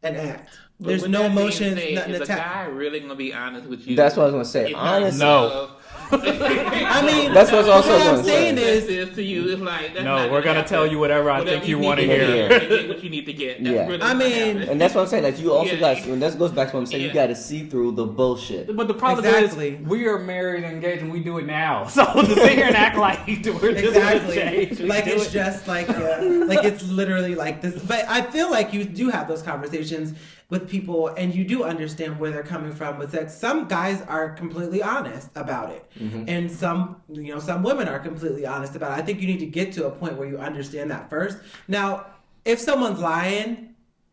an act. But There's with no that being emotions, said, nothing is a attached. guy really gonna be honest with you? That's what I was gonna say. It's Honestly, No. I mean, That's what's also what I'm gonna say. saying This is, is to you. It's like that's No, not we're gonna happen. tell you whatever I Whatever think you need want to to hear. get what you need to get. That's Yeah. really I not mean- happen. and that's what I'm saying. Like you also Yeah. got, and that goes back to what I'm saying. Yeah. You got to see through the bullshit. But the problem Exactly. is, we are married and engaged, and we do it now. So to sit here and act like we're just exactly. gonna change, we Like do it's it. just like like it's literally like this. But I feel like you do have those conversations with people, and you do understand where they're coming from with sex. Some guys are completely honest about it, and some women are completely honest about it. I think you need to get to a point where you understand that first. Now, if someone's lying,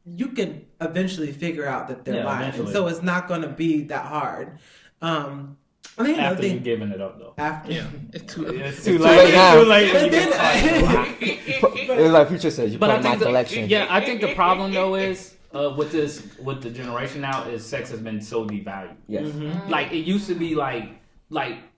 you can eventually figure out that they're lying, eventually. so it's not going to be that hard. I mean, After you've given it up, though. after. Yeah, it's too. It's too too late. late It's now. too late. when But you then, get caught. It was like Future says, you But put I in my think collection. I think the problem though is with the generation now is sex has been so devalued. Yes. Like it used to be like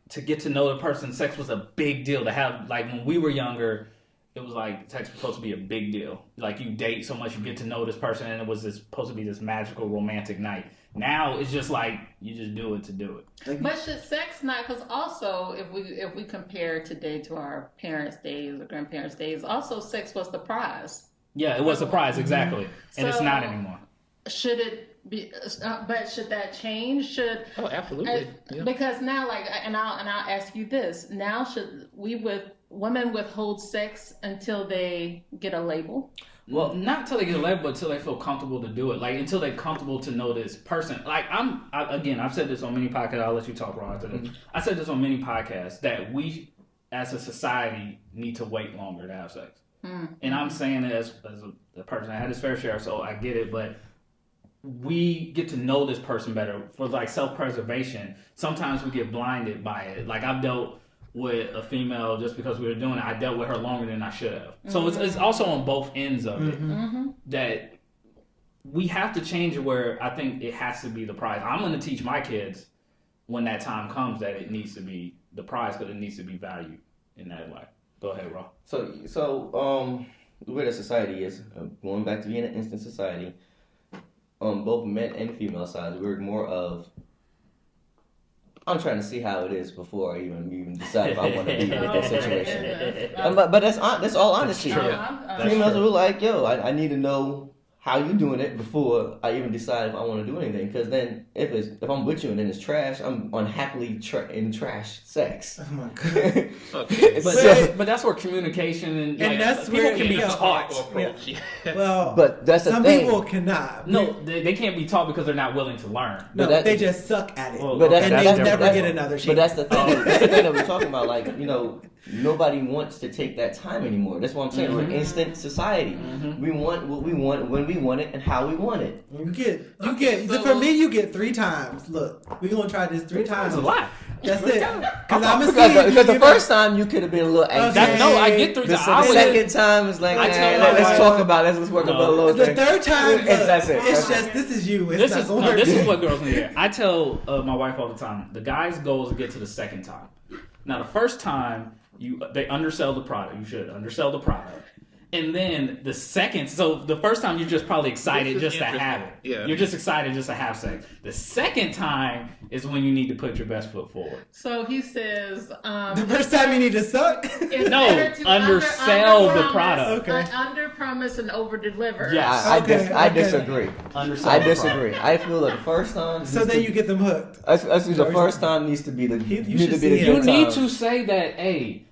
to get to know the person, sex was a big deal to have. Like when we were younger, it was like sex was supposed to be a big deal. Like you date so much, you get to know this person, and it was supposed to be this magical romantic night. Now it's just like you just do it to do it. But should sex not? Because also, if we compare today to our parents' days or grandparents' days, also sex was the prize. Yeah, it was a prize, exactly, and it's So- not anymore. Should it be? But should that change? Should Oh, absolutely. Yeah. because now, like, and I'll ask you this: now, should women withhold sex until they get a label? Well, not until they get a label, but until they feel comfortable to do it. Like until they're comfortable to know this person. Like I've said this on many podcasts. I'll let you talk, Ron, after this. I said this on many podcasts that we, as a society, need to wait longer to have sex. And I'm saying it as a person that had his fair share, so I get it. But we get to know this person better for like self-preservation. Sometimes we get blinded by it. Like I've dealt with a female just because we were doing it. I dealt with her longer than I should have. So it's also on both ends of it that we have to change it where I think it has to be the prize. I'm going to teach my kids when that time comes that it needs to be the prize because it needs to be valued in that way. Go ahead, Ro. So the way that society is, going back to being an instant society, both men and female sides, we're more of, I'm trying to see how it is before I even decide if I want to be in that situation. But that's all honesty. True. Uh-huh. That's Females true. are like, yo, I need to know how you doing it before I even decide if I want to do anything. Because then if I'm with you and then it's trash, I'm unhappily in trash sex. Oh my god. Okay. But that's where communication and that's people where can be you know, taught. Well, But that's the some thing. people cannot. No, they can't be taught because they're not willing to learn. No, But they just suck at it. Well, But and they that's never different. get another shit. But that's the thing. That's the thing that we're talking about. Like, you know, nobody wants to take that time anymore. That's what I'm saying. We're an instant society. We want what we want when we want it and how we want it. You get. For me, you get 3 times. Look, we're gonna try this 3 times. That's a lot. That's it. Because I'm gonna Because the first time you could have been a little anxious. Okay. No, I get 3 The times. second time is like, I tell my let's wife- talk about it. Let's work about a little The thing. third time, That's it. it's just this is you. It's This not is gonna work. this is what girls need to hear. I tell my wife all the time. The guy's goal is to get to the second time. Now, the first time they undersell the product. You should undersell the product. And then the second, so the first time you're just probably excited just to have it. Yeah. You're just excited just to have sex. The second time is when you need to put your best foot forward. So he says, The first time you need to suck. it's No, better to undersell the underpromise- product. Okay. Under promise and over deliver. Yes. I Okay. disagree. Undersell I the disagree. product. I feel that the first time. So then you get them hooked. Actually, the first time needs to be the. You need should to be see the it. You good need time. to say that, hey,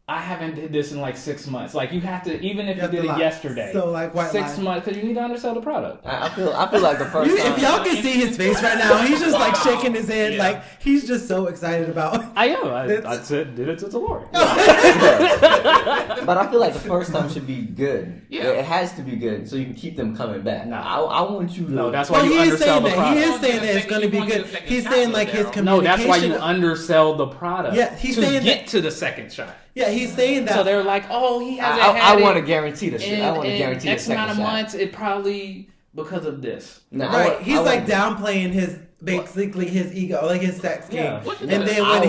I haven't did this in like 6 months. Like you have to, even if you have did to it lie. yesterday. So, like, white 6 lie. months, because you need to undersell the product. I feel like the first time. If y'all can see his face right now, he's just like shaking his head, Yeah. like he's just so excited about. I am. I That's- did it to Lori. But I feel like the first time should be good. Yeah. It has to be good so you can keep them coming back. No. I want you to. No, that's why Well, you he is undersell saying the that. product. He is saying that it's going to be good. He's saying like his communication. No, that's why you undersell the product. Yeah, he's to saying get that- to the second shot. Yeah, he's saying that. So they're like, oh, he hasn't I had want to it guarantee the shit. I want to in guarantee the X second amount of shot. months. It probably because of this. No, Right, he's I like want- downplaying his basically his ego, like his sex game. Yeah. And then when they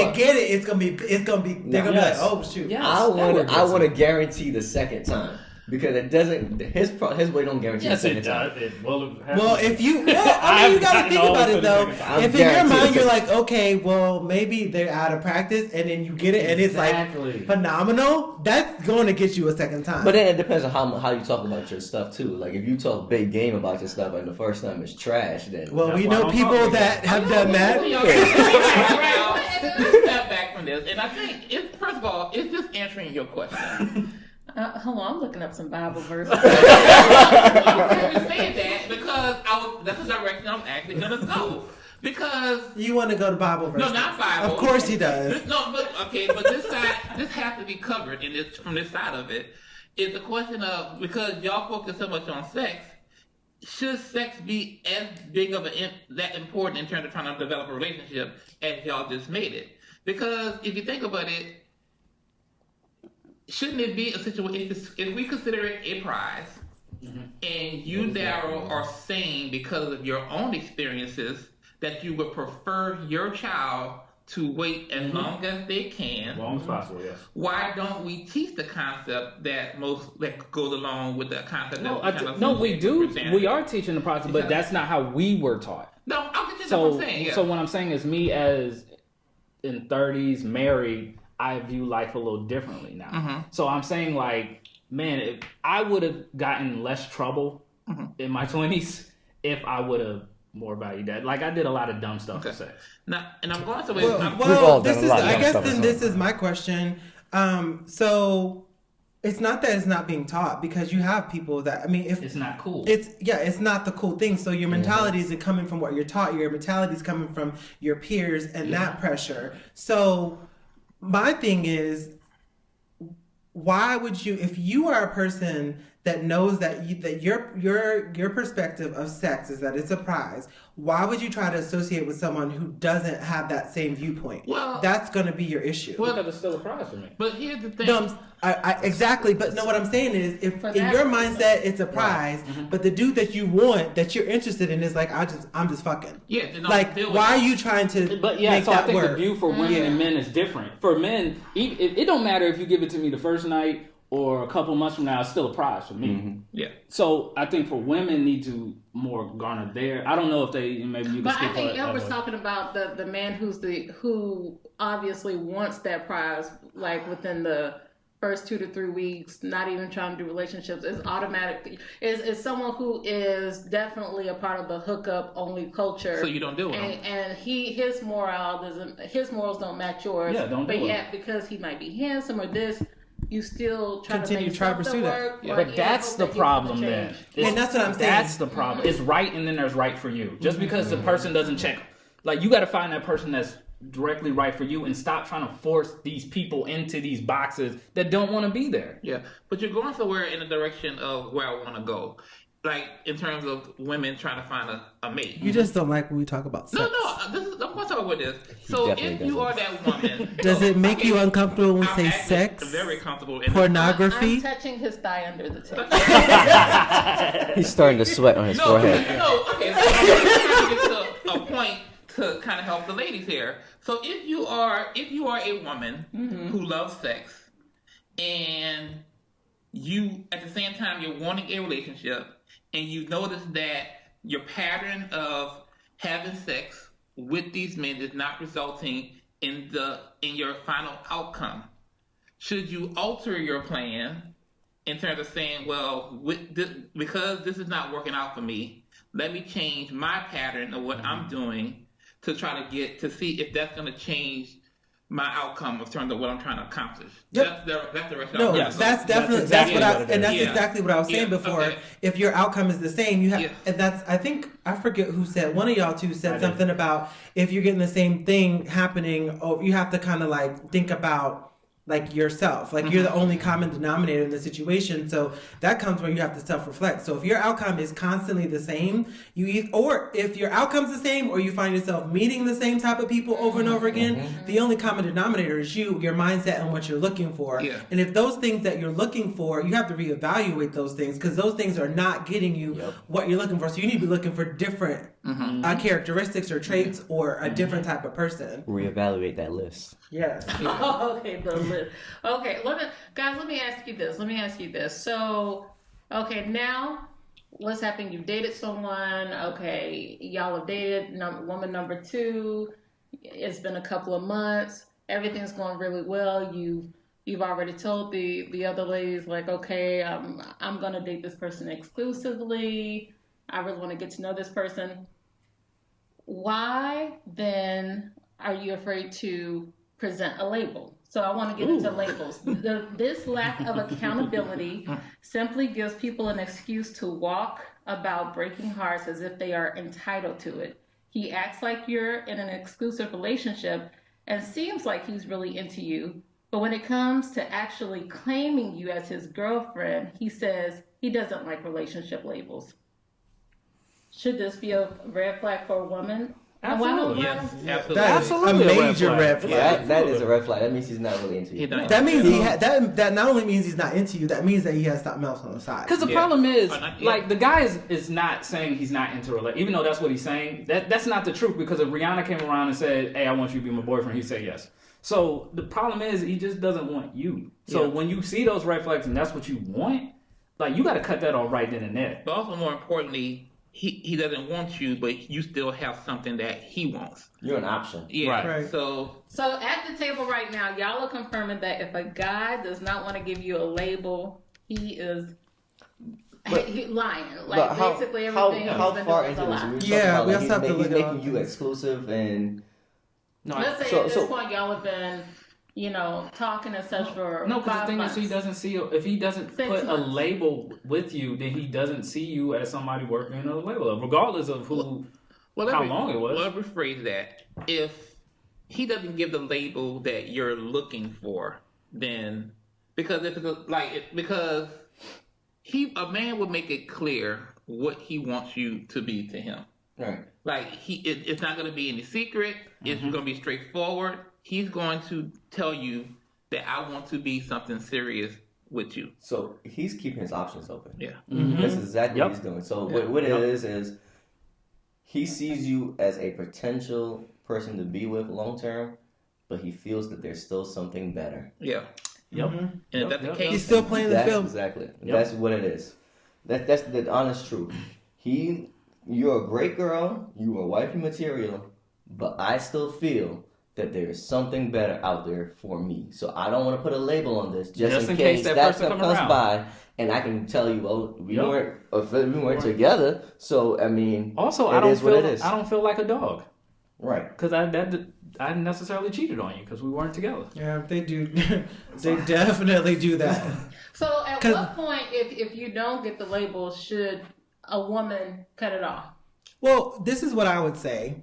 want- get it, it's gonna be they're gonna be Yes. like, oh shoot. Yes. I that want works. to guarantee the second time because it doesn't. His way don't guarantee Yes, the it second does. time. It will have Well, happened. if you, I mean, you gotta think about it though. I'm If in your guaranteed mind you're it. like, okay, well, maybe they're out of practice, and then you get it, and it's Exactly. like phenomenal. That's going to get you a second time. But then it depends on how you talk about your stuff too. Like if you talk big game about your stuff and the first time it's trash, then well, That's we why I know don't people talk that have done that. Let's step back from this, and I think first of all, it's just answering your question. Hold on, I'm looking up some Bible verses. I'm saying that because that's the direction I'm actually gonna go. Because You want to go to Bible verse? no, not Bible. Of course he does. No, but okay, but this has to be covered in this from this side of it. Is the question of because y'all focus so much on sex, should sex be as big of that important in terms of trying to develop a relationship as y'all just made it? Because if you think about it, shouldn't it be a situation if we consider it a prize, and you, Daryl, are saying because of your own experiences that you would prefer your child to wait as long as they can? As long as possible, yes. Why don't we teach the concept that goes along with the concept? We do. We are teaching the process, but that's not how we were taught. No, I'm just So, saying. Yeah. so what I'm saying is, me as in 30s, married, I view life a little differently now. Mm-hmm. So I'm saying, like, man, if I would have gotten less trouble in my 20s if I would have more valued that. Like, I did a lot of dumb stuff for sex. Now, and I'm going to Well, this done a is. lot of I dumb guess stuff then as this well. is my question. So it's not that it's not being taught because you have people that if It's not cool. it's not the cool thing. So your mentality isn't coming from what you're taught. Your mentality is coming from your peers and that pressure. So my thing is, why would you, if you are a person that knows that your perspective of sex is that it's a prize, why would you try to associate with someone who doesn't have that same viewpoint? Well, that's going to be your issue. Because it's still a prize for me. But here's the thing. No, exactly. But no, what I'm saying is, if For in that your reason. mindset it's a prize, but the dude that you want, that you're interested in, is like, I'm just fucking. Yeah, then I'll Like, deal with why are that. you trying to But yeah, make so I that think work? the view for women and men is different. For men, it don't matter if you give it to me the first night or a couple months from now, it's still a prize for me. Yeah. So I think for women need to more garner there. I don't know if they maybe you can But speak I think for Elle was it. talking about the man who obviously wants that prize, like within the first 2 to 3 weeks, not even trying to do relationships, is automatically is someone who is definitely a part of the hookup only culture. So you don't deal with him. And his morals don't match yours. Yeah, don't do But it. yet, because he might be handsome or this, you still try Continue to make to try to something pursue that. work. Yeah. or But you that's hope the that you're gonna problem then. change. And that's what I'm saying. That's the problem. It's right and then there's right for you. Just because the person doesn't check. Like, you got to find that person that's directly right for you and stop trying to force these people into these boxes that don't want to be there. Yeah, but you're going somewhere in the direction of where I want to go. Like, in terms of women trying to find a mate. You just don't like when we talk about sex. No, I'm going to talk about this. So definitely if you doesn't. are that woman... Does it make you uncomfortable when we I'm say actually sex? very comfortable in Pornography? I'm touching his thigh under the table. He's starting to sweat on his forehead. Okay. So I'm trying to get to a point to kind of help the ladies here. So if you are a woman who loves sex, and you at the same time you're wanting a relationship, and you notice that your pattern of having sex with these men is not resulting in your final outcome, should you alter your plan in terms of saying, well, because this is not working out for me, let me change my pattern of what I'm doing to try to see if that's going to change my outcome in terms of what I'm trying to accomplish. Yep. That's the rest No, of Yes. that's definitely exactly what I what it and is. that's Yeah. exactly what I was saying Yeah, before. okay. If your outcome is the same, you have, Yeah. and that's I think I forget who said, one of y'all two I said did. something about if you're getting the same thing happening, or you have to kind of like think about like yourself, like you're the only common denominator in the situation. So that comes where you have to self-reflect. So if your outcome is constantly the same, or if your outcome's the same, or you find yourself meeting the same type of people over and over again, the only common denominator is your mindset and what you're looking for. Yeah. And if those things that you're looking for, you have to reevaluate those things, because those things are not getting you what you're looking for. So you need to be looking for different characteristics or traits or a different type of person. Reevaluate that list. Yes. Okay, the list. Okay, let me ask you this. So, okay, now what's happening? You've dated someone. Okay, y'all have dated woman number 2. It's been a couple of months. Everything's going really well. You've already told the other ladies, like, okay, I'm gonna date this person exclusively. I really want to get to know this person. Why then are you afraid to present a label? So I want to get into labels. This lack of accountability simply gives people an excuse to walk about breaking hearts as if they are entitled to it. He acts like you're in an exclusive relationship and seems like he's really into you. But when it comes to actually claiming you as his girlfriend, he says he doesn't like relationship labels. Should this be a red flag for a woman? Absolutely. Yes, absolutely. That is Absolutely a a red major flag. red flag. Yeah, that is a red flag. That means he's not really into you. That means that not only means he's not into you, that means that he has something else on the side. Because the Yeah. problem is, Yeah. like, the guy is not saying he's not into relationship, even though that's what he's saying. That's not the truth, because if Rihanna came around and said, hey, I want you to be my boyfriend, he'd say yes. So the problem is, he just doesn't want you. So when you see those red flags and that's what you want, like, you got to cut that off right then and there. But also, more importantly, he doesn't want you, but you still have something that he wants. You're an option. Yeah. Right. So at the table right now, y'all are confirming that if a guy does not want to give you a label, he is he lying. Like, But how, basically how, everything how he's been far doing is into a this? lie. We're talking Yeah, about, we like, also have to he's look making at- you exclusive, and No, Let's say So- at this so- point y'all have been, talking and such for No, because 5 the thing months. is, he doesn't see you. If he doesn't 6 put a months. label with you, then he doesn't see you as somebody working in a label, regardless of who, how long it was. Well, let me rephrase that. If he doesn't give the label that you're looking for, then because a man would make it clear what he wants you to be to him. right. Like it's not going to be any secret. It's going to be straightforward. He's going to tell you that I want to be something serious with you. So he's keeping his options open. Yeah. That's exactly what Yep. he's doing. So Yeah. what it is he sees you as a potential person to be with long term, but he feels that there's still something better. Yeah. Yep. And if that's the Yep. case, He's still playing the That's film. exactly. Yep. That's what it is. That's the honest truth. You're a great girl. You are wifey material, but I still feel that there is something better out there for me. So I don't want to put a label on this just in case that person stuff come comes around. by, and I can tell you, well, we weren't together. So I mean, Also, it I don't is what it feel is. I don't feel like a dog Right. because I didn't necessarily cheated on you because we weren't together. Yeah, they do. They definitely do that. So at 'Cause- what point, if you don't get the label, should a woman cut it off? Well, this is what I would say.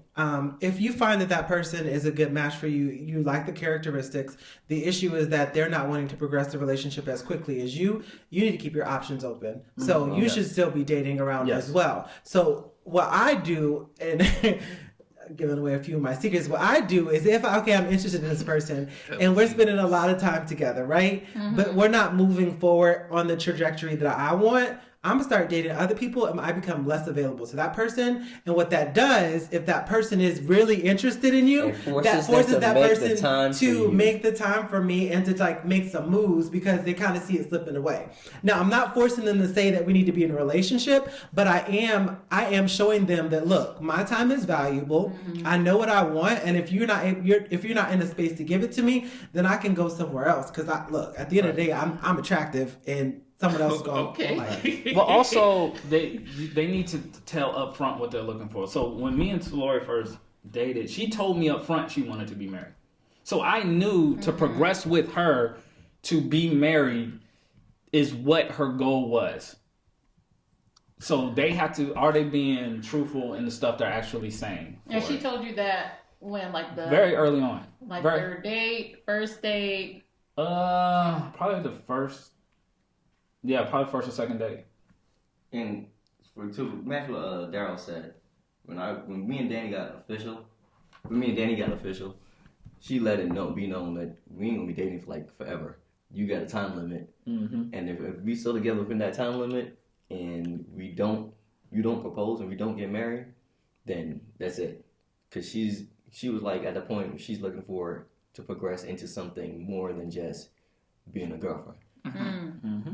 If you find that person is a good match for you, you like the characteristics, the issue is that they're not wanting to progress the relationship as quickly as you need to keep your options open. So you should still be dating around as well. So what I do, and giving away a few of my secrets, what I do is I'm interested in this person and we're spending a lot of time together, right? But we're not moving forward on the trajectory that I want. I'm gonna start dating other people and I become less available to that person. And what that does, if that person is really interested in you, that forces that person to make the time for me and to like make some moves because they kind of see it slipping away. Now, I'm not forcing them to say that we need to be in a relationship, but I am showing them that look, my time is valuable. I know what I want, and if you're not in a space to give it to me, then I can go somewhere else. Because at the end of the day, I'm attractive and someone else is going to like it. But also, they need to tell up front what they're looking for. So when me and Lori first dated, she told me up front she wanted to be married. So I knew to progress with her to be married is what her goal was. So are they being truthful in the stuff they're actually saying? And she told you that when, like very early on, like third date, first date. Probably the first. Yeah, probably first or second date. And to match what Daryl said, when me and Danny got official, she let it be known that we ain't gonna be dating for like forever. You got a time limit, and if we still together within that time limit, and you don't propose and we don't get married, then that's it. Cause she was like at the point where she's looking forward to progress into something more than just being a girlfriend.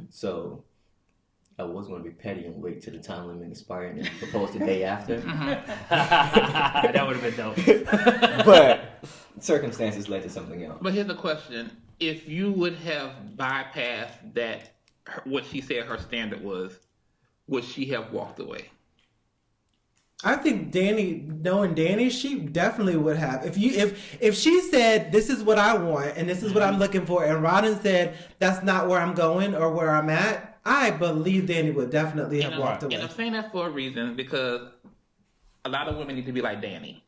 So I was going to be petty and wait till the time limit expired and propose the day after. That would have been dope. But circumstances led to something else. But here's the question: if you would have bypassed that, what she said her standard was, would she have walked away? I think knowing Danny, she definitely would have. If she said this is what I want and this is what I'm looking for, and Rodden said that's not where I'm going or where I'm at, I believe Danny would definitely have walked away. And I'm saying that for a reason because a lot of women need to be like Danny,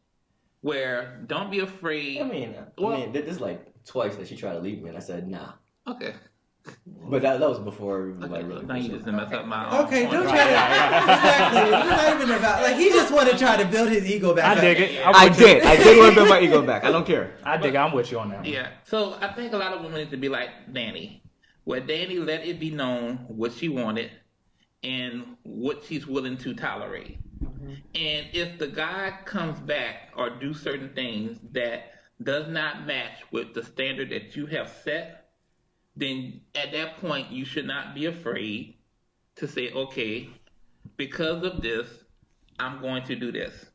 where don't be afraid. I mean, this is like twice that she tried to leave me, and I said nah. Okay. But that was before Okay, really. now you just mess up my own Okay, point. don't try to exactly. It's not even about like he just want to try to build his ego back. I up. dig it. I did want to build my ego back. I don't care. I dig it. I'm with you on that one. Yeah. So I think a lot of women need to be like Danny, where Danny let it be known what she wanted and what she's willing to tolerate. And if the guy comes back or do certain things that does not match with the standard that you have set, then at that point you should not be afraid to say, okay, because of this, I'm going to do this.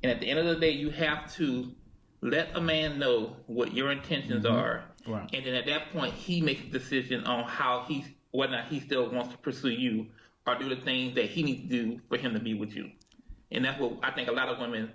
And at the end of the day, you have to let a man know what your intentions are. Right. And then at that point, he makes a decision on whether or not he still wants to pursue you or do the things that he needs to do for him to be with you. And that's what I think a lot of women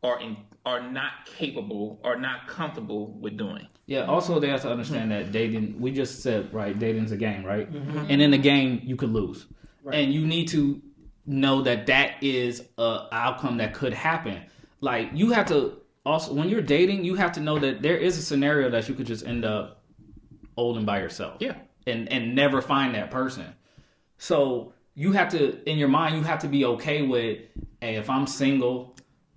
are not capable or not comfortable with doing. Yeah, also they have to understand that dating, we just said, right, dating's a game, right? And in a game, you could lose. Right. And you need to know that is an outcome that could happen. Like, you have to also, when you're dating, you have to know that there is a scenario that you could just end up old and by yourself. Yeah. And never find that person. So you have to, in your mind, you have to be okay with, hey, if I'm single,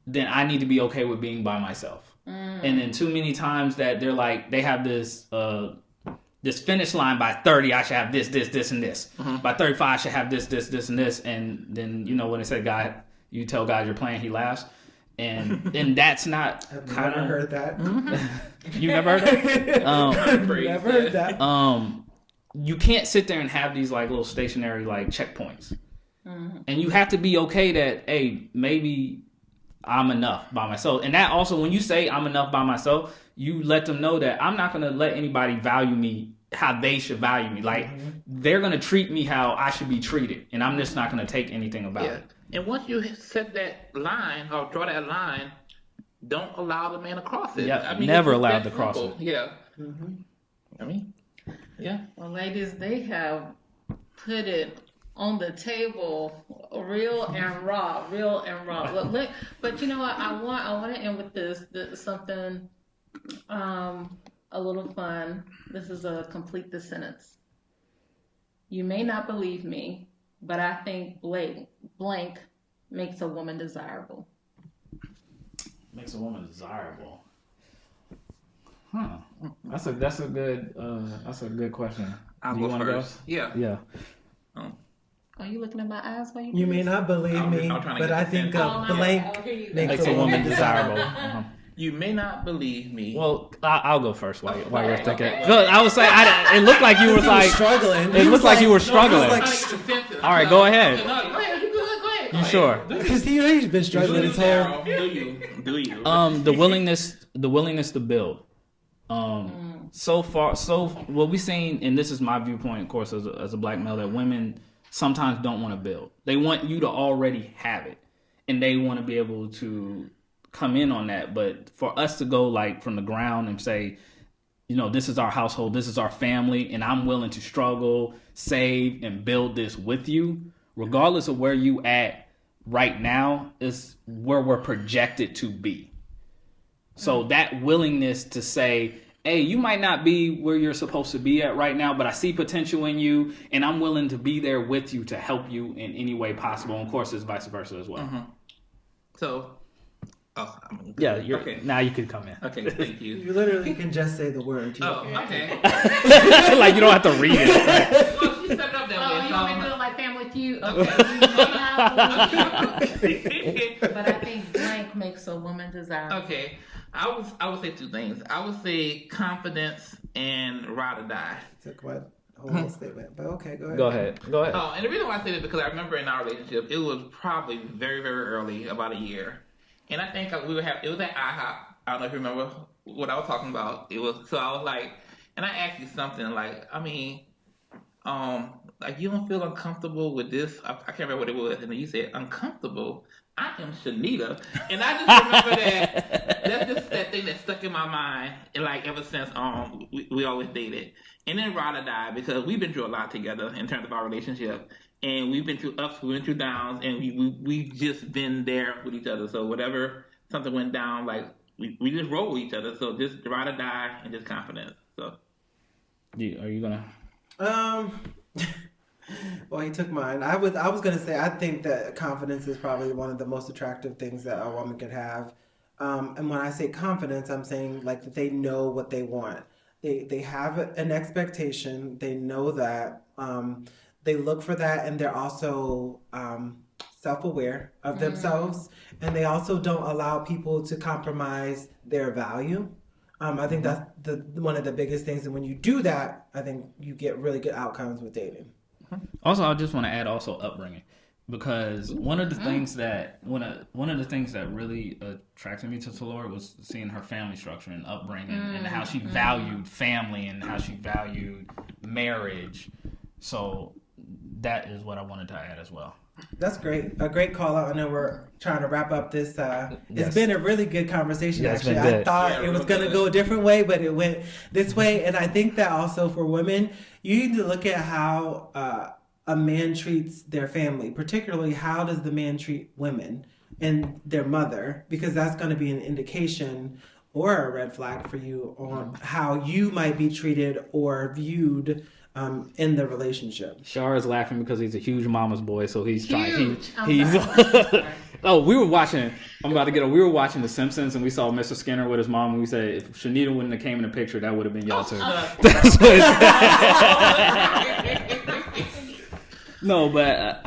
then I need to be okay with being by myself. And then too many times that they're like, they have this finish line by 30, I should have this, and this. By 35, I should have this, and this. And then, when they say you tell guys you're playing, he laughs. And that's not I've never heard that. You never heard that? Never heard that. You can't sit there and have these like little stationary like checkpoints. And you have to be okay that, hey, maybe I'm enough by myself. And that also, when you say I'm enough by myself, you let them know that I'm not going to let anybody value me how they should value me. Like, they're going to treat me how I should be treated. And I'm just not going to take anything about it. And once you set that line or draw that line, don't allow the man to cross it. Yeah, never allowed to cross it. Yeah. I mean, yeah. Well, ladies, they have put it on the table, real and raw. Look, but you know what? I want to end with this something a little fun. This is a complete the sentence. You may not believe me, but I think blank makes a woman desirable. Makes a woman desirable. Huh. That's a good question. I'll Do you go want to go? first. Yeah. Yeah. Are you looking at my eyes while You may not believe me, but I think a blank makes a woman desirable. You may not believe me. Well, I'll go first while you're thinking. I was saying, it looked like you were like struggling. It looked like you were struggling. All right, go ahead. No, go ahead. You good? Go ahead. You sure? Because he's been struggling his whole. Do you? The willingness to build. So far, what we've seen, and this is my viewpoint, of course, as a black male, that women sometimes don't want to build. They want you to already have it, and they want to be able to come in on that. But for us to go like from the ground and say, this is our household, this is our family, and I'm willing to struggle, save, and build this with you, regardless of where you at right now, is where we're projected to be. So that willingness to say, hey, you might not be where you're supposed to be at right now, but I see potential in you, and I'm willing to be there with you to help you in any way possible. And of course, it's vice versa as well. So, okay. Now you can come in. Okay, thank you. You literally can just say the word. Okay. Like you don't have to read it. Right? Well, she set it up that way. You want me to do it like Family Feud? Okay. But I think blank makes a woman desirable. Okay. I would say two things. I would say confidence and ride or die. Took what whole statement, but okay, go ahead. Go ahead. Oh, and the reason why I say that is because I remember in our relationship, it was probably very, very early, about a year, and I think it was at IHOP. I don't know if you remember what I was talking about. I was like, and I asked you something like, like you don't feel uncomfortable with this? I can't remember what it was, and then you said uncomfortable. I am Shanita, and I just remember that. That's just that thing that stuck in my mind, and like ever since we always dated. And then ride or die, because we've been through a lot together in terms of our relationship, and we've been through ups, we went through downs, and we've just been there with each other. So whatever something went down, like we just roll with each other. So just ride or die and just confidence. So, are you gonna? Well, he took mine. I was gonna say I think that confidence is probably one of the most attractive things that a woman could have. And when I say confidence, I'm saying like that they know what they want. They have an expectation. They know that. They look for that, and they're also self-aware of themselves, and they also don't allow people to compromise their value. I think that's one of the biggest things, and when you do that, I think you get really good outcomes with dating. Also, I just want to add upbringing, because one of the things that really attracted me to Talora was seeing her family structure and upbringing and how she valued family and how she valued marriage. So that is what I wanted to add as well. That's great. A great call out. I know we're trying to wrap up this. Yes. It's been a really good conversation, actually. I thought it was going to go a different way, but it went this way. And I think that also for women, you need to look at how a man treats their family, particularly how does the man treat women and their mother, because that's going to be an indication or a red flag for you on how you might be treated or viewed in the relationship. Shar is laughing because he's a huge mama's boy, so he's trying. He's. Oh, we were watching The Simpsons, and we saw Mr. Skinner with his mom, and we said if Shanita wouldn't have came in the picture, that would have been y'all too. That's what No, but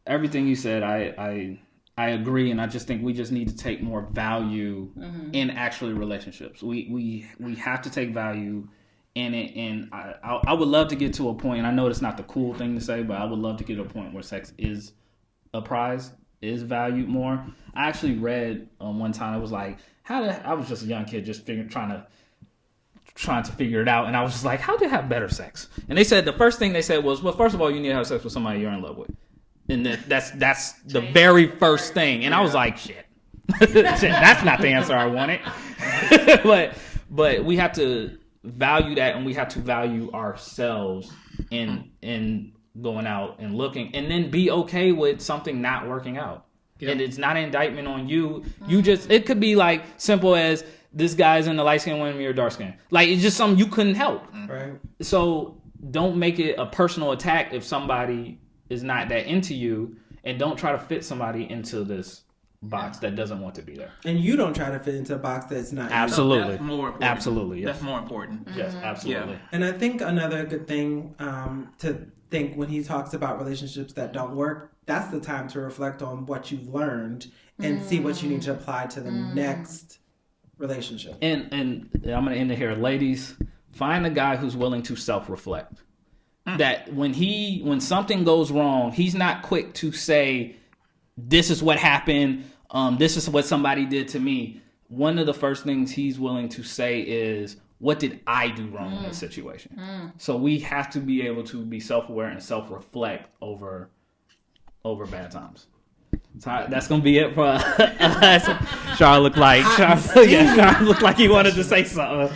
everything you said, I agree, and I just think we just need to take more value in actually relationships. We have to take value in it, and I would love to get to a point, and I know it's not the cool thing to say, but I would love to get to a point where sex is a prize is valued more. I actually read one time, it was like, I was just a young kid just trying to figure it out, and I was just like, how to have better sex? And they said the first thing they said was, well, first of all, you need to have sex with somebody you're in love with, and that's the very first thing. And I was like, shit, that's not the answer I wanted. but we have to value that, and we have to value ourselves in going out and looking, and then be okay with something not working out. Yep. And it's not an indictment on you. You just, it could be like simple as, this guy's in the light skin, women, you're dark skin. Like, it's just something you couldn't help. Right. So don't make it a personal attack if somebody is not that into you, and don't try to fit somebody into this box that doesn't want to be there. And you don't try to fit into a box that's not. Absolutely. That's more important. Absolutely. Yes. That's more important. Yes, absolutely. Yeah. And I think another good thing to think when he talks about relationships that don't work, that's the time to reflect on what you've learned and see what you need to apply to the next relationship. And I'm going to end it here. Ladies, find a guy who's willing to self-reflect. That when something goes wrong, he's not quick to say, this is what happened, this is what somebody did to me. One of the first things he's willing to say is, what did I do wrong in this situation? So we have to be able to be self-aware and self-reflect over bad times. So that's gonna be it for us. Charles looked like he wanted to say something.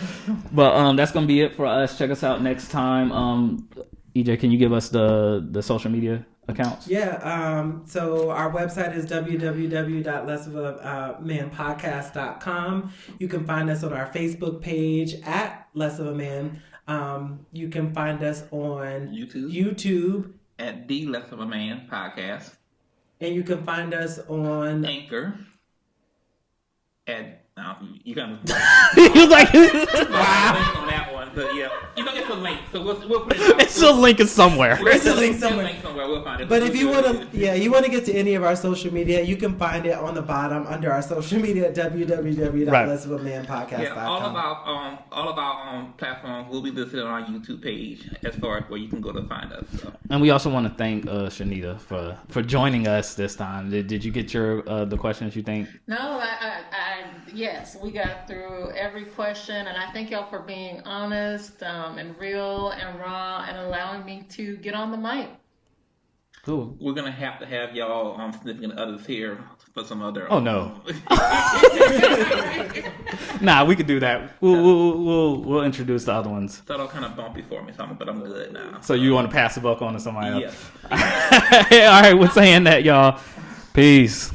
But that's gonna be it for us. Check us out next time. EJ, can you give us the social media accounts? Yeah. So our website is www.lessofamanpodcast.com. You can find us on our Facebook page at Less of a Man. You can find us on YouTube At the Less of a Man podcast. And you can find us on Anchor. You can. He was like, Wow. On that one, but yeah, you know, it's a link, so we'll put it. it's a link somewhere. It's a link somewhere. We'll find it. But if you want to, you want to get to any of our social media, you can find it on the bottom under our social media at www.lessofamanpodcast.com. Yeah, all of our platforms will be listed on our YouTube page as far as where you can go to find us. So. And we also want to thank Shanita for joining us this time. Did you get your the questions you think? No, yes, we got through every question, and I thank y'all for being honest and real and raw and allowing me to get on the mic. Cool. We're gonna have to have y'all significant others here for some other. Oh no. Nah, we could do that. We'll introduce the other ones. It's all kind of bumpy for me, but I'm good now. So you want to pass the buck on to somebody else? Yes. All right, we're saying that, y'all. Peace.